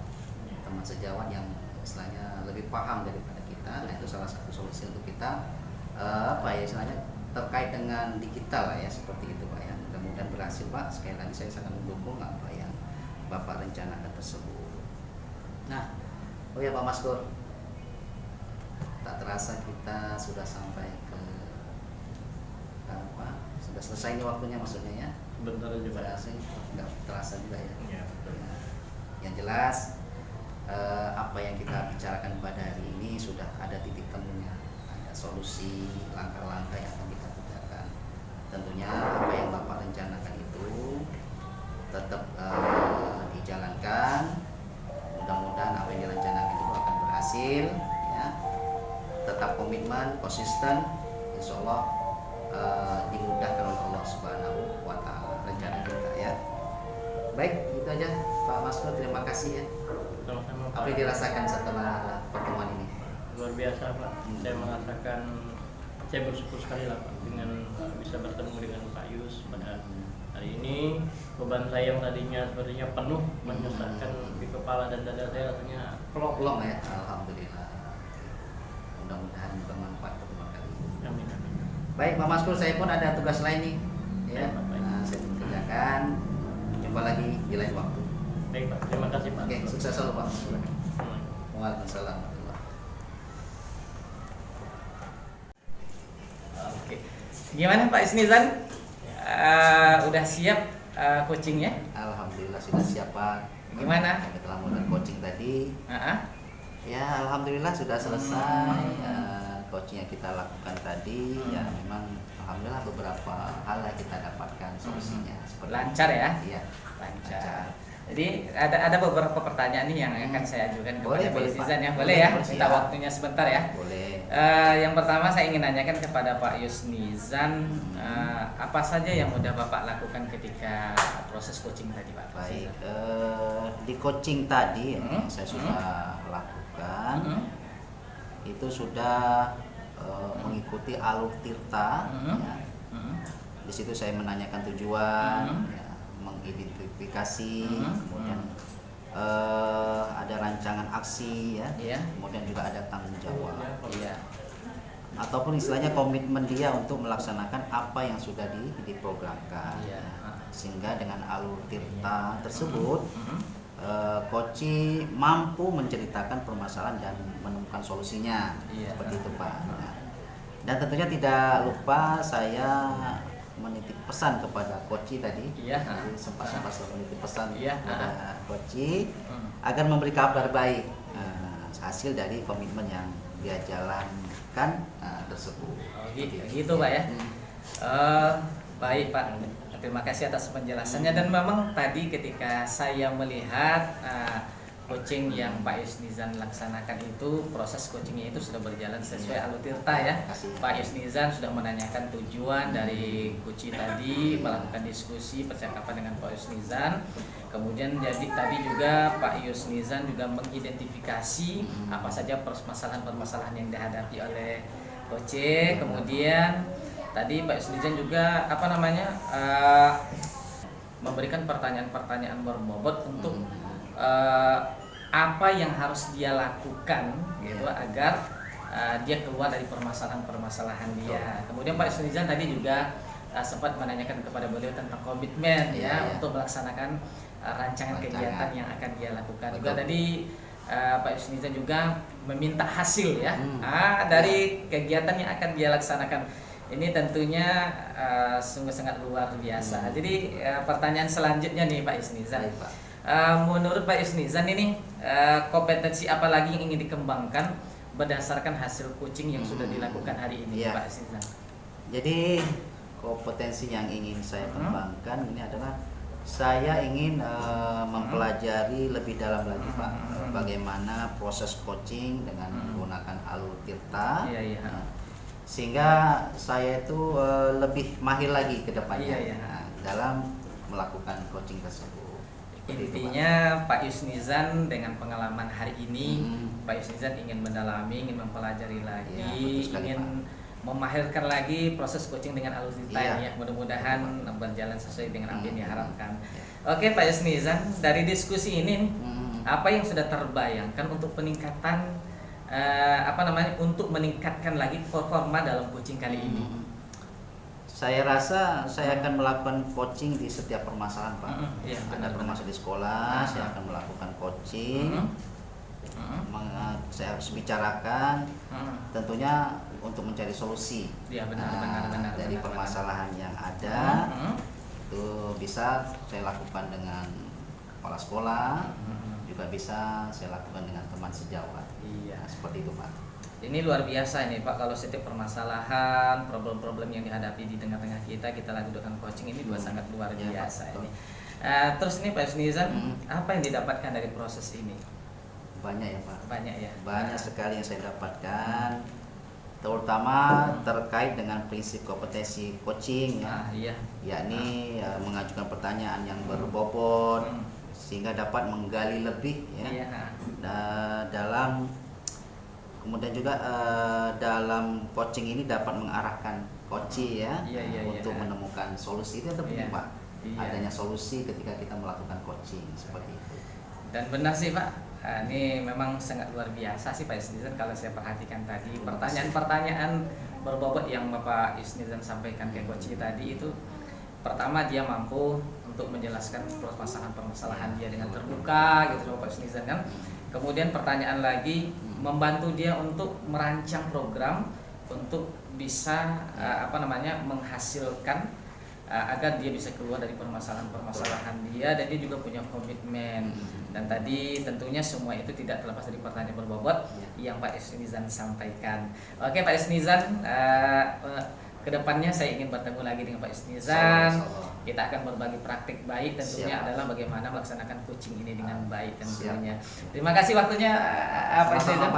teman sejawat yang istilahnya lebih paham daripada kita. Nah, itu salah satu solusi untuk kita istilahnya terkait dengan digital ya, seperti itu Pak ya. Mudah-mudahan berhasil Pak. Sekali lagi saya sangat mendukung apa yang Bapak rencanakan tersebut. Nah, ya Pak Maskur, tak terasa kita sudah sampai ke sudah selesai ini waktunya, maksudnya ya. Bentar aja Pak. Nggak terasa juga ya. Ya, Yang jelas apa yang kita bicarakan pada hari ini sudah ada titik temunya, ada solusi, langkah-langkah yang akan kita kerjakan. Tentunya apa yang Bapak rencanakan itu tetap dijalankan. Mudah-mudahan apa yang direncanakan itu akan berhasil ya. Tetap komitmen, konsisten, insya Allah dimudahkan oleh Allah Subhanahu wa Ta'ala rencana kita ya. Baik, itu aja Pak Maskur, terima kasih ya. Sama-sama Apa yang dirasakan setelah pertemuan ini? Luar biasa Pak, saya merasakan saya bersyukur sekali lah Pak dengan bisa bertemu dengan Pak Yus pada hari ini. Beban saya yang tadinya sepertinya penuh menyusahkan di kepala dan dada saya rasanya Plong ya, alhamdulillah. Mudah-mudahan bermanfaat untuk kali. Amin, amin. Baik, Pak Maskur, saya pun ada tugas lain nih. Ya, Baik, Pak, baik. nah, saya kerjakan. Jumpa lagi di lain waktu. Baik Pak, terima kasih Pak. Oke, sukses selalu Pak. Assalamualaikum. Waalaikumsalam. Oke. Gimana Pak Isnizan? Udah siap coachingnya? Alhamdulillah sudah siap Pak. Gimana? Kami telah mulai coaching tadi. Heeh. Ya, alhamdulillah sudah selesai. Coaching yang kita lakukan tadi, ya memang alhamdulillah beberapa hal yang kita dapatkan solusinya. Seperti Lancar ya? Iya. Lancar. Jadi ada beberapa pertanyaan nih yang akan saya ajukan Boleh, kepada Pak boleh, Isnizan Pak. ya. Boleh, Boleh ya? boleh, Minta siap. waktunya sebentar ya. Boleh. Yang pertama saya ingin nanyakan kepada Pak Yusnizan, apa saja yang udah Bapak lakukan ketika proses coaching tadi Pak? Baik, di coaching tadi yang saya sudah lakukan itu sudah mengikuti alur tirta. Ya. Di situ saya menanyakan tujuan, ya, mengidentifikasi, kemudian ada rancangan aksi, ya, Iya. kemudian juga ada tanggung jawab, Iya. ataupun istilahnya komitmen dia untuk melaksanakan apa yang sudah diprogramkan. Iya. Sehingga dengan alur tirta tersebut, coach mampu menceritakan permasalahan dan menemukan solusinya. Iya. Seperti itu Pak. Nah, dan tentunya tidak lupa saya menitip pesan kepada coach tadi. Iya. Jadi sempat saya menitip pesan Iya. kepada coach agar memberi kabar baik hasil dari komitmen yang dia jalankan tersebut. Oh, gitu Pak ya. Baik Pak, terima kasih atas penjelasannya. Dan memang tadi ketika saya melihat coaching yang Pak Yusnizan laksanakan itu, proses coachingnya itu sudah berjalan sesuai alur tirta ya. Pak Yusnizan sudah menanyakan tujuan dari coach tadi, melakukan diskusi percakapan dengan Pak Yusnizan. Kemudian jadi tadi juga Pak Yusnizan juga mengidentifikasi apa saja permasalahan-permasalahan yang dihadapi oleh coach. Kemudian tadi Pak Yusnizan juga memberikan pertanyaan-pertanyaan berbobot untuk apa yang harus dia lakukan gitu agar dia keluar dari permasalahan-permasalahan dia. Kemudian Pak Yusnizan tadi juga sempat menanyakan kepada beliau tentang komitmen ya untuk melaksanakan rancangan kegiatan yang akan dia lakukan. Juga tadi Pak Yusnizan juga meminta hasil ya dari kegiatan yang akan dia laksanakan. Ini tentunya sungguh sangat luar biasa. Jadi pertanyaan selanjutnya nih Pak Yusnizan. Menurut Pak Yusnizan ini kompetensi apa lagi yang ingin dikembangkan berdasarkan hasil coaching yang sudah dilakukan hari ini Pak Yusnizan? Jadi kompetensi yang ingin saya kembangkan ini adalah saya ingin mempelajari lebih dalam lagi Pak bagaimana proses coaching dengan menggunakan alur tirta. Sehingga saya itu lebih mahir lagi ke depannya dalam melakukan coaching tersebut. Intinya Pak Yusnizan dengan pengalaman hari ini, Pak Yusnizan ingin mendalami, ingin mempelajari lagi, ingin memahirkan lagi proses coaching dengan alur tirta ya. Mudah-mudahan berjalan sesuai dengan apa yang diharapkan. Oke Pak Yusnizan, dari diskusi ini apa yang sudah terbayangkan untuk peningkatan untuk meningkatkan lagi performa dalam coaching kali ini? Saya rasa saya akan melakukan coaching di setiap permasalahan Pak. Ada permasalahan di sekolah, saya akan melakukan coaching. Saya harus bicarakan, tentunya untuk mencari solusi dari permasalahan yang ada. Itu bisa saya lakukan dengan kepala sekolah, juga bisa saya lakukan dengan teman sejawat. Seperti itu Pak. Ini luar biasa ini Pak, kalau setiap permasalahan, problem-problem yang dihadapi di tengah-tengah kita lakukan coaching ini sangat luar biasa ini. Terus ini Pak Yusnizan, apa yang didapatkan dari proses ini? Banyak ya Pak. Banyak ya. Banyak sekali yang saya dapatkan, terutama terkait dengan prinsip kompetensi coaching yakni mengajukan pertanyaan yang berbobot sehingga dapat menggali lebih dalam Kemudian juga dalam coaching ini dapat mengarahkan coach ya, untuk menemukan solusi. Itu yang terpenting Pak. Adanya solusi ketika kita melakukan coaching seperti itu. Dan benar sih Pak, ini memang sangat luar biasa sih Pak Isnizan kalau saya perhatikan tadi pertanyaan-pertanyaan berbobot yang Bapak Isnizan sampaikan ke coach tadi itu, pertama dia mampu untuk menjelaskan permasalahan-permasalahan dia dengan terbuka gitu Bapak Isnizan kan. Kemudian pertanyaan lagi membantu dia untuk merancang program untuk bisa menghasilkan agar dia bisa keluar dari permasalahan-permasalahan dia, dan dia juga punya komitmen. Dan tadi tentunya semua itu tidak terlepas dari pertanyaan berbobot yang Pak Isnizan sampaikan. Oke Pak Isnizan, kedepannya saya ingin bertemu lagi dengan Pak Isnizan. Kita akan berbagi praktik baik tentunya adalah bagaimana melaksanakan coaching ini dengan baik tentunya. Terima kasih waktunya Pak Isnizan.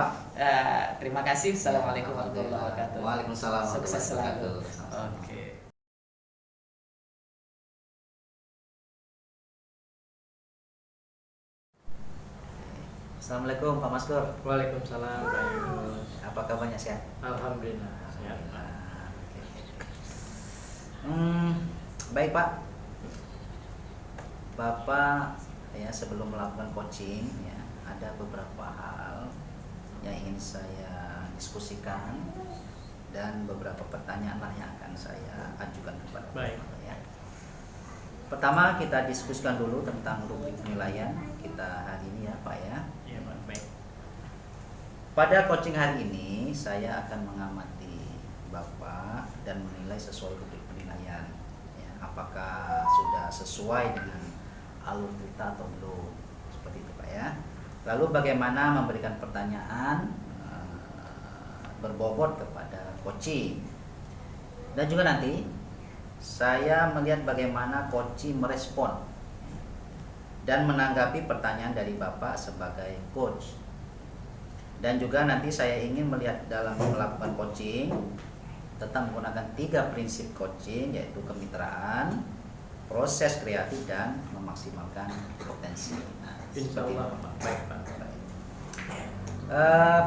Terima kasih. Assalamualaikum warahmatullahi wabarakatuh. Waalaikumsalam. Sukses selalu. Oke. Assalamualaikum Pak Maskur. Waalaikumsalam Pak Yunus. Apa kabarnya, sehat? Alhamdulillah sehat Pak. Baik Pak. Bapak ya sebelum melakukan coaching ya ada beberapa hal yang ingin saya diskusikan dan beberapa pertanyaan lah yang akan saya ajukan kepada Baik. Bapak ya. Pertama kita diskusikan dulu tentang rubrik penilaian kita hari ini ya Pak ya. Iya Pak, baik. Pada coaching hari ini saya akan mengamati Bapak dan menilai sesuai rubrik penilaian ya, apakah sudah sesuai dengan alur kita atau belum, seperti itu Pak ya. Lalu bagaimana memberikan pertanyaan berbobot kepada coaching, dan juga nanti saya melihat bagaimana coaching merespon dan menanggapi pertanyaan dari Bapak sebagai coach. Dan juga nanti saya ingin melihat dalam melakukan coaching tetap menggunakan 3 prinsip coaching, yaitu kemitraan, proses kreatif, dan memaksimalkan potensi. Insya Allah Pak. Baik Pak.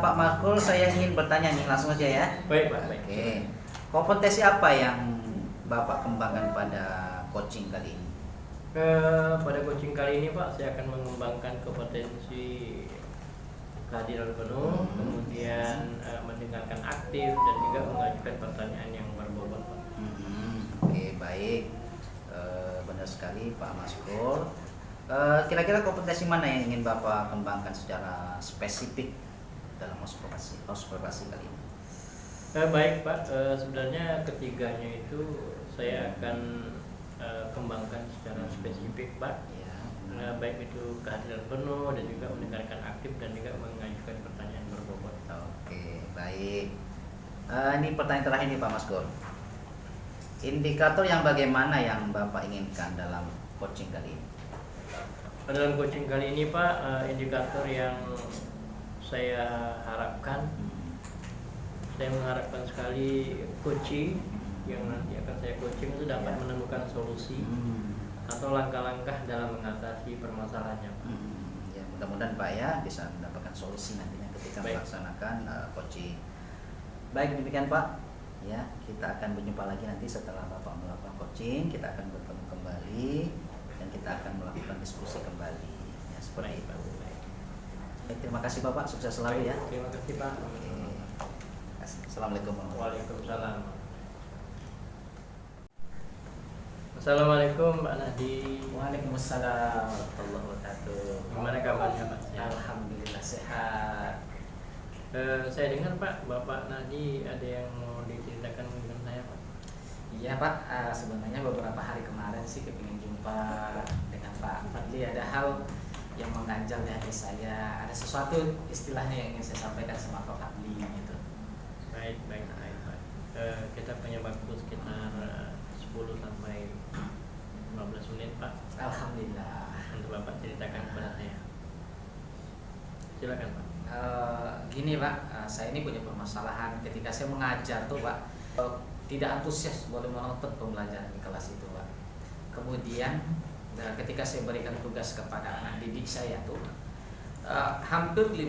Pak Makul, saya ingin bertanya nih langsung aja ya. Baik Pak, baik. Oke. Kompetensi apa yang Bapak kembangkan pada coaching kali ini? Pada coaching kali ini Pak, saya akan mengembangkan kompetensi kehadiran penuh, kemudian mendengarkan aktif, dan juga mengajukan pertanyaan yang berbobot Pak. Oke, baik. Benar sekali Pak Maskur. Kira-kira kompetensi mana yang ingin Bapak kembangkan secara spesifik dalam observasi kali ini? Baik Pak, sebenarnya ketiganya itu saya akan kembangkan secara spesifik Pak. Ya. Baik itu kehadiran penuh dan juga mendengarkan aktif dan juga mengajukan pertanyaan berbobot. Oke, baik. Ini pertanyaan terakhir nih Pak Maskur. Indikator yang bagaimana yang Bapak inginkan dalam coaching kali ini? Dalam coaching kali ini Pak, indikator yang saya harapkan, saya mengharapkan sekali coaching yang nanti akan saya coaching itu dapat menemukan solusi atau langkah-langkah dalam mengatasi permasalahannya Pak. Ya, mudah-mudahan Pak ya bisa mendapatkan solusi nantinya ketika melaksanakan coaching. Baik, demikian Pak. Ya, kita akan berjumpa lagi nanti setelah Bapak melakukan coaching. Kita akan bertemu kembali dan kita akan melakukan diskusi kembali. Ya, seperti itu. Baik, terima kasih Bapak, sukses selalu ya. Terima kasih Pak. Assalamualaikum warahmatullahi wabarakatuh. Waalaikumsalam. Assalamualaikum Mbak Nadi. Waalaikumsalam warahmatullahi wabarakatuh. Gimana kabarnya Pak? Alhamdulillah sehat. Saya dengar Pak, Bapak Nadi ada yang mau diceritakan dengan saya Pak. Iya Pak, sebenarnya beberapa hari kemarin sih kepingin jumpa dengan Pak Fadli. Ada hal yang mengganjal di hati saya. Ada sesuatu istilahnya yang ingin saya sampaikan sama Pak Fadli gitu. Baik Pak. Kita punya waktu sekitar 10 sampai 15 menit Pak. Alhamdulillah. Untuk Bapak ceritakan kepada saya. Silakan Pak. Gini Pak, saya ini punya permasalahan ketika saya mengajar tuh Pak, tidak antusias boleh menonton pembelajaran di kelas itu Pak. Kemudian ketika saya berikan tugas kepada anak didik saya tuh, hampir 50%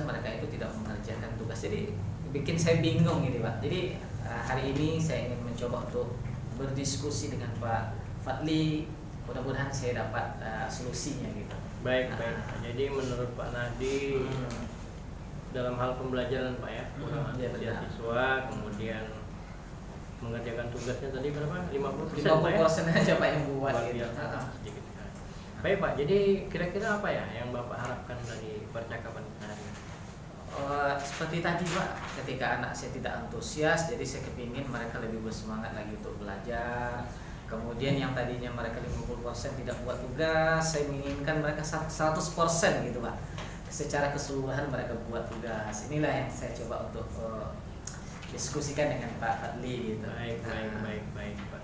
mereka itu tidak mengerjakan tugas. Jadi bikin saya bingung ini Pak. Jadi hari ini saya ingin mencoba untuk berdiskusi dengan Pak Fadli. Mudah-mudahan saya dapat solusinya gitu. Baik. Jadi menurut Pak Nadi dalam hal pembelajaran Pak ya, kurang antusias siswa, kemudian mengerjakan tugasnya tadi berapa? 50% Pak ya? 50% aja Pak yang buat Luar gitu. biasa, sedikit sekali. Baik Pak, jadi kira-kira apa ya yang Bapak harapkan dari percakapan kita hari ini? Seperti tadi Pak, ketika anak saya tidak antusias, jadi saya kepingin mereka lebih bersemangat lagi untuk belajar. Kemudian yang tadinya mereka 50% tidak buat tugas, saya menginginkan mereka 100% gitu Pak. Secara keseluruhan mereka buat tugas. Inilah yang saya coba untuk diskusikan dengan Pak Fadli gitu. Baik Pak.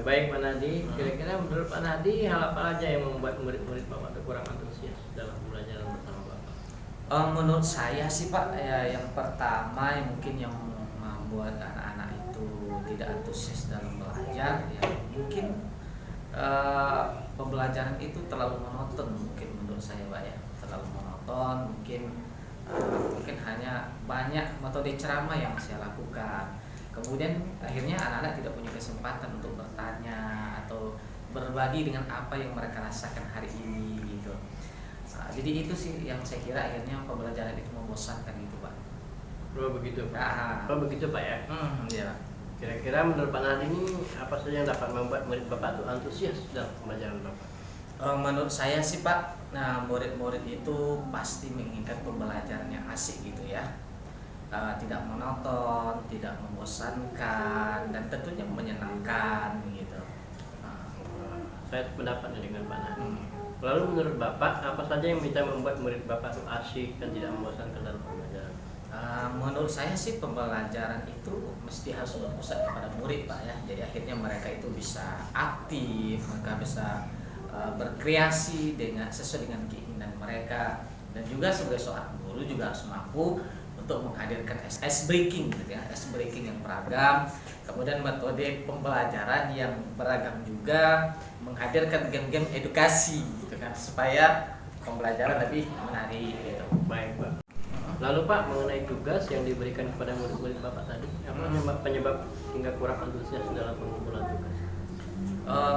Baik Pak Nadi, kira-kira menurut Pak Nadi hal apa aja yang membuat murid-murid Bapak itu kurang antusias dalam pembelajaran bersama Bapak? Menurut saya sih Pak, yang pertama mungkin yang membuat anak-anak itu tidak antusias dalam belajar, ya mungkin pembelajaran itu terlalu monoton mungkin menurut saya Pak ya, terlalu monoton, mungkin hanya banyak metode ceramah yang saya lakukan. Kemudian akhirnya anak-anak tidak punya kesempatan untuk bertanya atau berbagi dengan apa yang mereka rasakan hari ini gitu. Jadi itu sih yang saya kira akhirnya pembelajaran itu membosankan gitu Pak. Begitu Pak. Begitu Pak ya. Iya. Kira-kira menurut Pak Nadi ini apa saja yang dapat membuat murid Bapak itu antusias dalam pembelajaran Bapak? Menurut saya sih Pak, murid-murid itu pasti menginginkan pembelajaran yang asik gitu ya. Tidak monoton, tidak membosankan, dan tentunya menyenangkan gitu. Saya pendapat dengan Pak Nadi. Lalu menurut Bapak apa saja yang bisa membuat murid Bapak itu asik dan tidak membosankan dalam pembelajaran? Menurut saya sih pembelajaran itu mesti harus berpusat kepada murid Pak ya. Jadi akhirnya mereka itu bisa aktif, mereka bisa berkreasi sesuai dengan keinginan mereka, dan juga sebagai seorang guru juga harus mampu untuk menghadirkan ice breaking gitu ya, ice breaking yang beragam, kemudian metode pembelajaran yang beragam juga, menghadirkan game-game edukasi gitu kan, supaya pembelajaran lebih menarik gitu. Baik Pak. Lalu Pak, mengenai tugas yang diberikan kepada murid-murid Bapak tadi, apa penyebab hingga kurang antusias dalam pengumpulan tugas?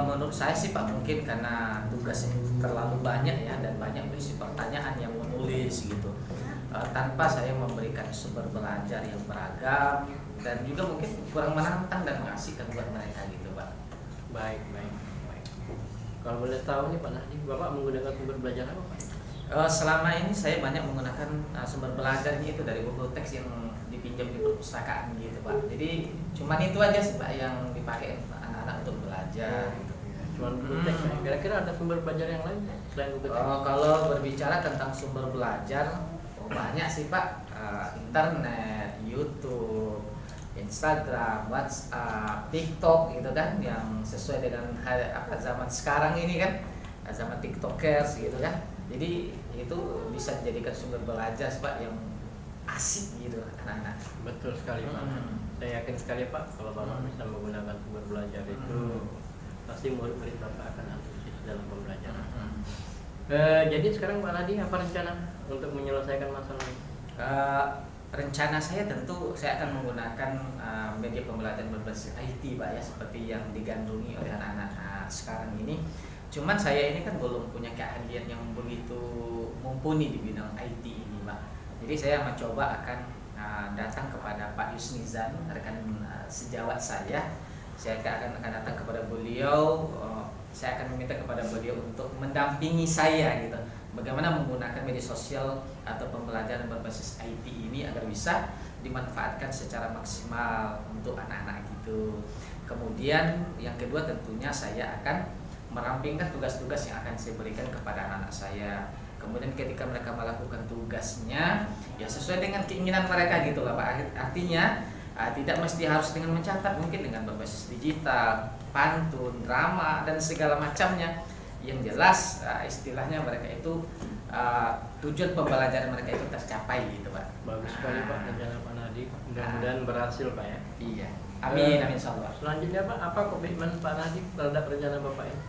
Menurut saya sih Pak, mungkin karena tugasnya terlalu banyak ya, dan banyak berisi pertanyaan yang menulis gitu, tanpa saya memberikan sumber belajar yang beragam, dan juga mungkin kurang menantang dan mengasihkan buat mereka gitu Pak. Baik. Kalau boleh tahu nih Pak Nadi, Bapak menggunakan sumber belajar apa Pak? Selama ini saya banyak menggunakan sumber belajarnya itu dari buku teks yang dipinjam di perpustakaan gitu Pak. Jadi cuman itu aja sih Pak yang dipakai anak-anak untuk belajar gitu. Cuman buku teks. Kira-kira ada sumber belajar yang lain selain buku teks? Kalau berbicara tentang sumber belajar, banyak sih Pak. Internet, YouTube, Instagram, WhatsApp, TikTok gitu kan, yang sesuai dengan zaman sekarang ini kan, zaman TikTokers gitu kan. Jadi itu bisa dijadikan sumber belajar Pak yang asik gitu anak-anak. Betul sekali Pak. Saya yakin sekali Pak, kalau Bapak bisa menggunakan sumber belajar itu pasti murid-murid Bapak akan antusias dalam pembelajaran. Jadi sekarang Pak Nadi, apa rencana untuk menyelesaikan masalah ini? Rencana saya tentu saya akan menggunakan media pembelajaran berbasis IT Pak ya, seperti yang digandrungi oleh anak-anak sekarang ini. Cuman saya ini kan belum punya keahlian yang begitu mumpuni di bidang IT ini Pak. Jadi saya mencoba akan datang kepada Pak Yusnizan, rekan sejawat saya. Saya akan datang kepada beliau. Saya akan meminta kepada beliau untuk mendampingi saya gitu, bagaimana menggunakan media sosial atau pembelajaran berbasis IT ini agar bisa dimanfaatkan secara maksimal untuk anak-anak gitu. Kemudian yang kedua tentunya saya akan merampingkan tugas-tugas yang akan saya berikan kepada anak-anak saya. Kemudian ketika mereka melakukan tugasnya ya sesuai dengan keinginan mereka gitu lah Pak. Artinya tidak mesti harus dengan mencatat, mungkin dengan berbasis digital, pantun, drama, dan segala macamnya. Yang jelas istilahnya mereka itu tujuan pembelajaran mereka itu tercapai gitu Pak. Bagus sekali Pak rencana Pak Nadi. Mudah-mudahan berhasil Pak ya. Iya. Amin insyaallah. Selanjutnya Pak, apa komitmen Pak Nadi terhadap rencana Bapak ini?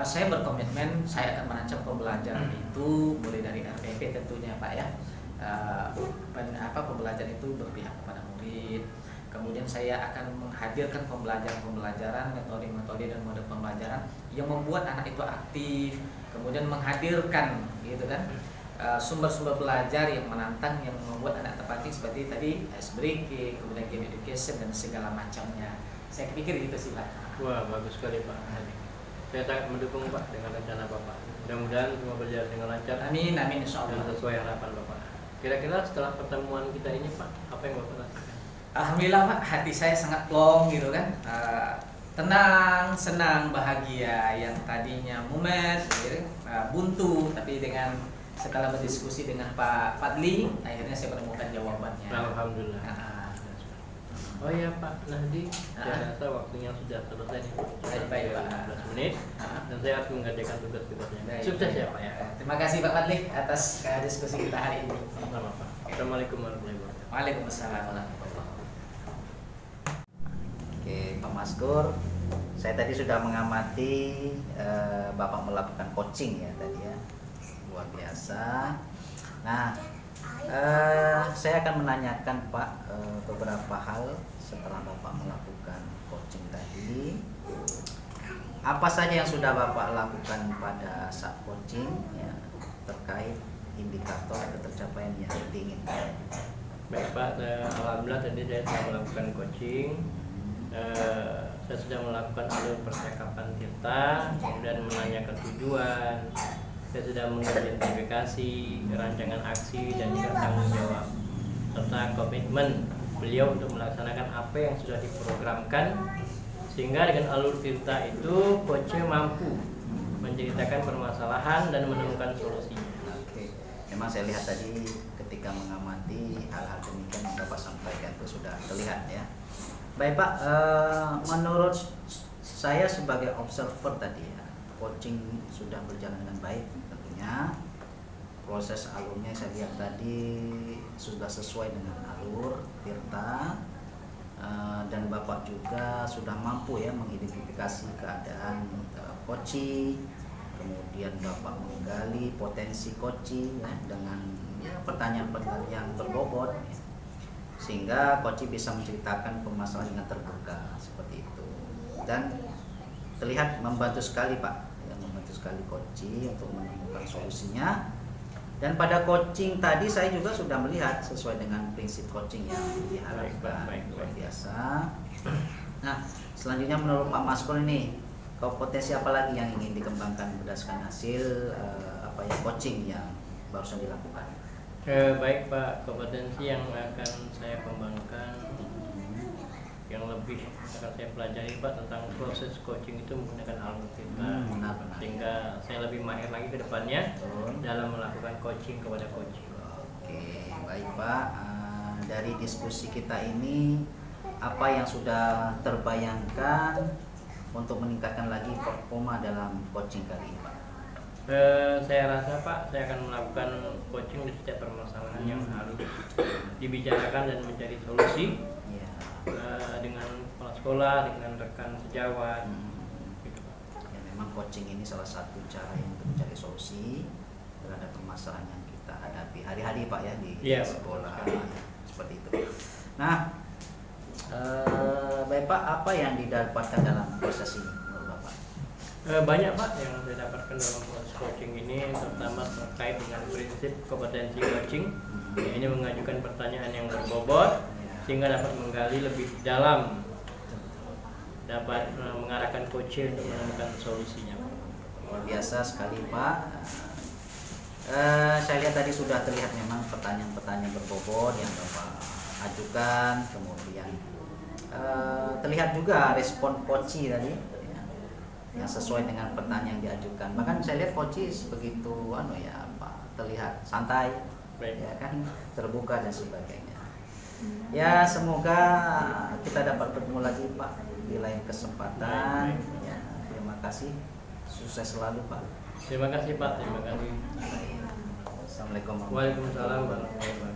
Saya berkomitmen saya akan merancang pembelajaran itu mulai dari RPP tentunya Pak ya. Pembelajaran itu berpihak kepada murid. Kemudian saya akan menghadirkan pembelajaran, metode-metode dan mode pembelajaran yang membuat anak itu aktif. Kemudian menghadirkan gitu kan sumber-sumber belajar yang menantang, yang membuat anak terpancing seperti tadi ice breaking, kemudian game education dan segala macamnya. Saya pikir gitu sih Pak. Wah, bagus sekali Pak. Saya sangat mendukung Pak dengan rencana Bapak. Mudah-mudahan semua berjalan dengan lancar. Amin, amin Dan insyaallah. sesuai harapan Bapak. Kira-kira setelah pertemuan kita ini Pak, apa yang Bapak rasakan? Alhamdulillah Pak, hati saya sangat plong gitu kan. Tenang, senang, bahagia. Yang tadinya mumet, gitu, buntu, tapi dengan setelah berdiskusi dengan Pak Fadli, akhirnya saya menemukan jawabannya. Alhamdulillah. Oh iya Pak Nahdi, saya rasa waktunya sudah selesai nih. Baik, Pak. 15 menit. Dan saya harus mengerjakan tugas-tugasnya. Baik. Sukses ya Pak ya. Terima kasih Pak Fadli atas diskusi kita hari ini. Sama Pak. Assalamualaikum warahmatullahi wabarakatuh. Waalaikumsalam warahmatullahi wabarakatuh. Oke, Pak Maskur, saya tadi sudah mengamati Bapak melakukan coaching ya tadi ya, luar biasa. Nah, saya akan menanyakan Pak beberapa hal setelah Bapak melakukan coaching tadi. Apa saja yang sudah Bapak lakukan pada saat coaching ya, terkait indikator ketercapaian yang diinginkan? Baik Pak, alhamdulillah tadi saya sudah melakukan coaching. Saya sudah melakukan alur percakapan kita, kemudian menanyakan tujuan. Saya sudah mengidentifikasi rancangan aksi dan juga tanggung jawab serta komitmen beliau untuk melaksanakan apa yang sudah diprogramkan, sehingga dengan alur cerita itu coachnya mampu menceritakan permasalahan dan menemukan solusinya. Oke, memang saya lihat tadi ketika mengamati hal-hal demikian yang Bapak sampaikan itu sudah terlihat ya. Baik Pak, menurut saya sebagai observer tadi ya, coaching sudah berjalan dengan baik tentunya. Proses alurnya saya lihat tadi sudah sesuai dengan alur Tirta, dan Bapak juga sudah mampu ya mengidentifikasi keadaan coaching. Kemudian Bapak menggali potensi coaching ya, dengan ya, pertanyaan-pertanyaan yang berbobot ya, sehingga coaching bisa menceritakan permasalahan dengan terbuka seperti itu, dan terlihat membantu sekali Pak ya, membantu sekali coaching untuk menemukan solusinya. Dan pada coaching tadi saya juga sudah melihat sesuai dengan prinsip coaching yang diharapkan, luar biasa. Nah, selanjutnya menurut Pak Maskur ini kompetensi apa lagi yang ingin dikembangkan berdasarkan hasil coaching yang barusan dilakukan? Baik Pak, kompetensi yang akan saya kembangkan, yang lebih akan saya pelajari Pak tentang proses coaching itu menggunakan alur kita, sehingga saya lebih mahir lagi ke depannya dalam melakukan coaching kepada coaching. Oke, baik Pak. Dari diskusi kita ini, apa yang sudah terbayangkan untuk meningkatkan lagi performa dalam coaching kali ini Pak? Saya rasa Pak, saya akan melakukan coaching di setiap permasalahan yang harus dibicarakan dan mencari solusi. Dengan kepala sekolah, dengan rekan sejawat. Gitu, Pak. Ya, memang coaching ini salah satu cara yang untuk mencari solusi terhadap permasalahan yang kita hadapi hari-hari Pak ya di sekolah seperti itu. Nah, baik Pak, apa yang didapatkan dalam proses ini menurut Bapak? Banyak Pak yang saya dapatkan dalam proses coaching ini, terutama terkait dengan prinsip kompetensi coaching. Ini mengajukan pertanyaan yang berbobot, sehingga dapat menggali lebih dalam, dapat mengarahkan coaching untuk menemukan solusinya. Luar biasa sekali Pak. Saya lihat tadi sudah terlihat memang pertanyaan-pertanyaan berbobot yang Bapak ajukan, kemudian terlihat juga respon coaching tadi ya, yang sesuai dengan pertanyaan yang diajukan. Bahkan saya lihat coaching begitu terlihat santai, ya kan, terbuka dan sebagainya. Ya, semoga kita dapat bertemu lagi Pak di lain kesempatan. Ya, terima kasih. Sukses selalu Pak. Terima kasih Pak. Terima kasih. Assalamualaikum. Waalaikumsalam warahmatullahi wabarakatuh.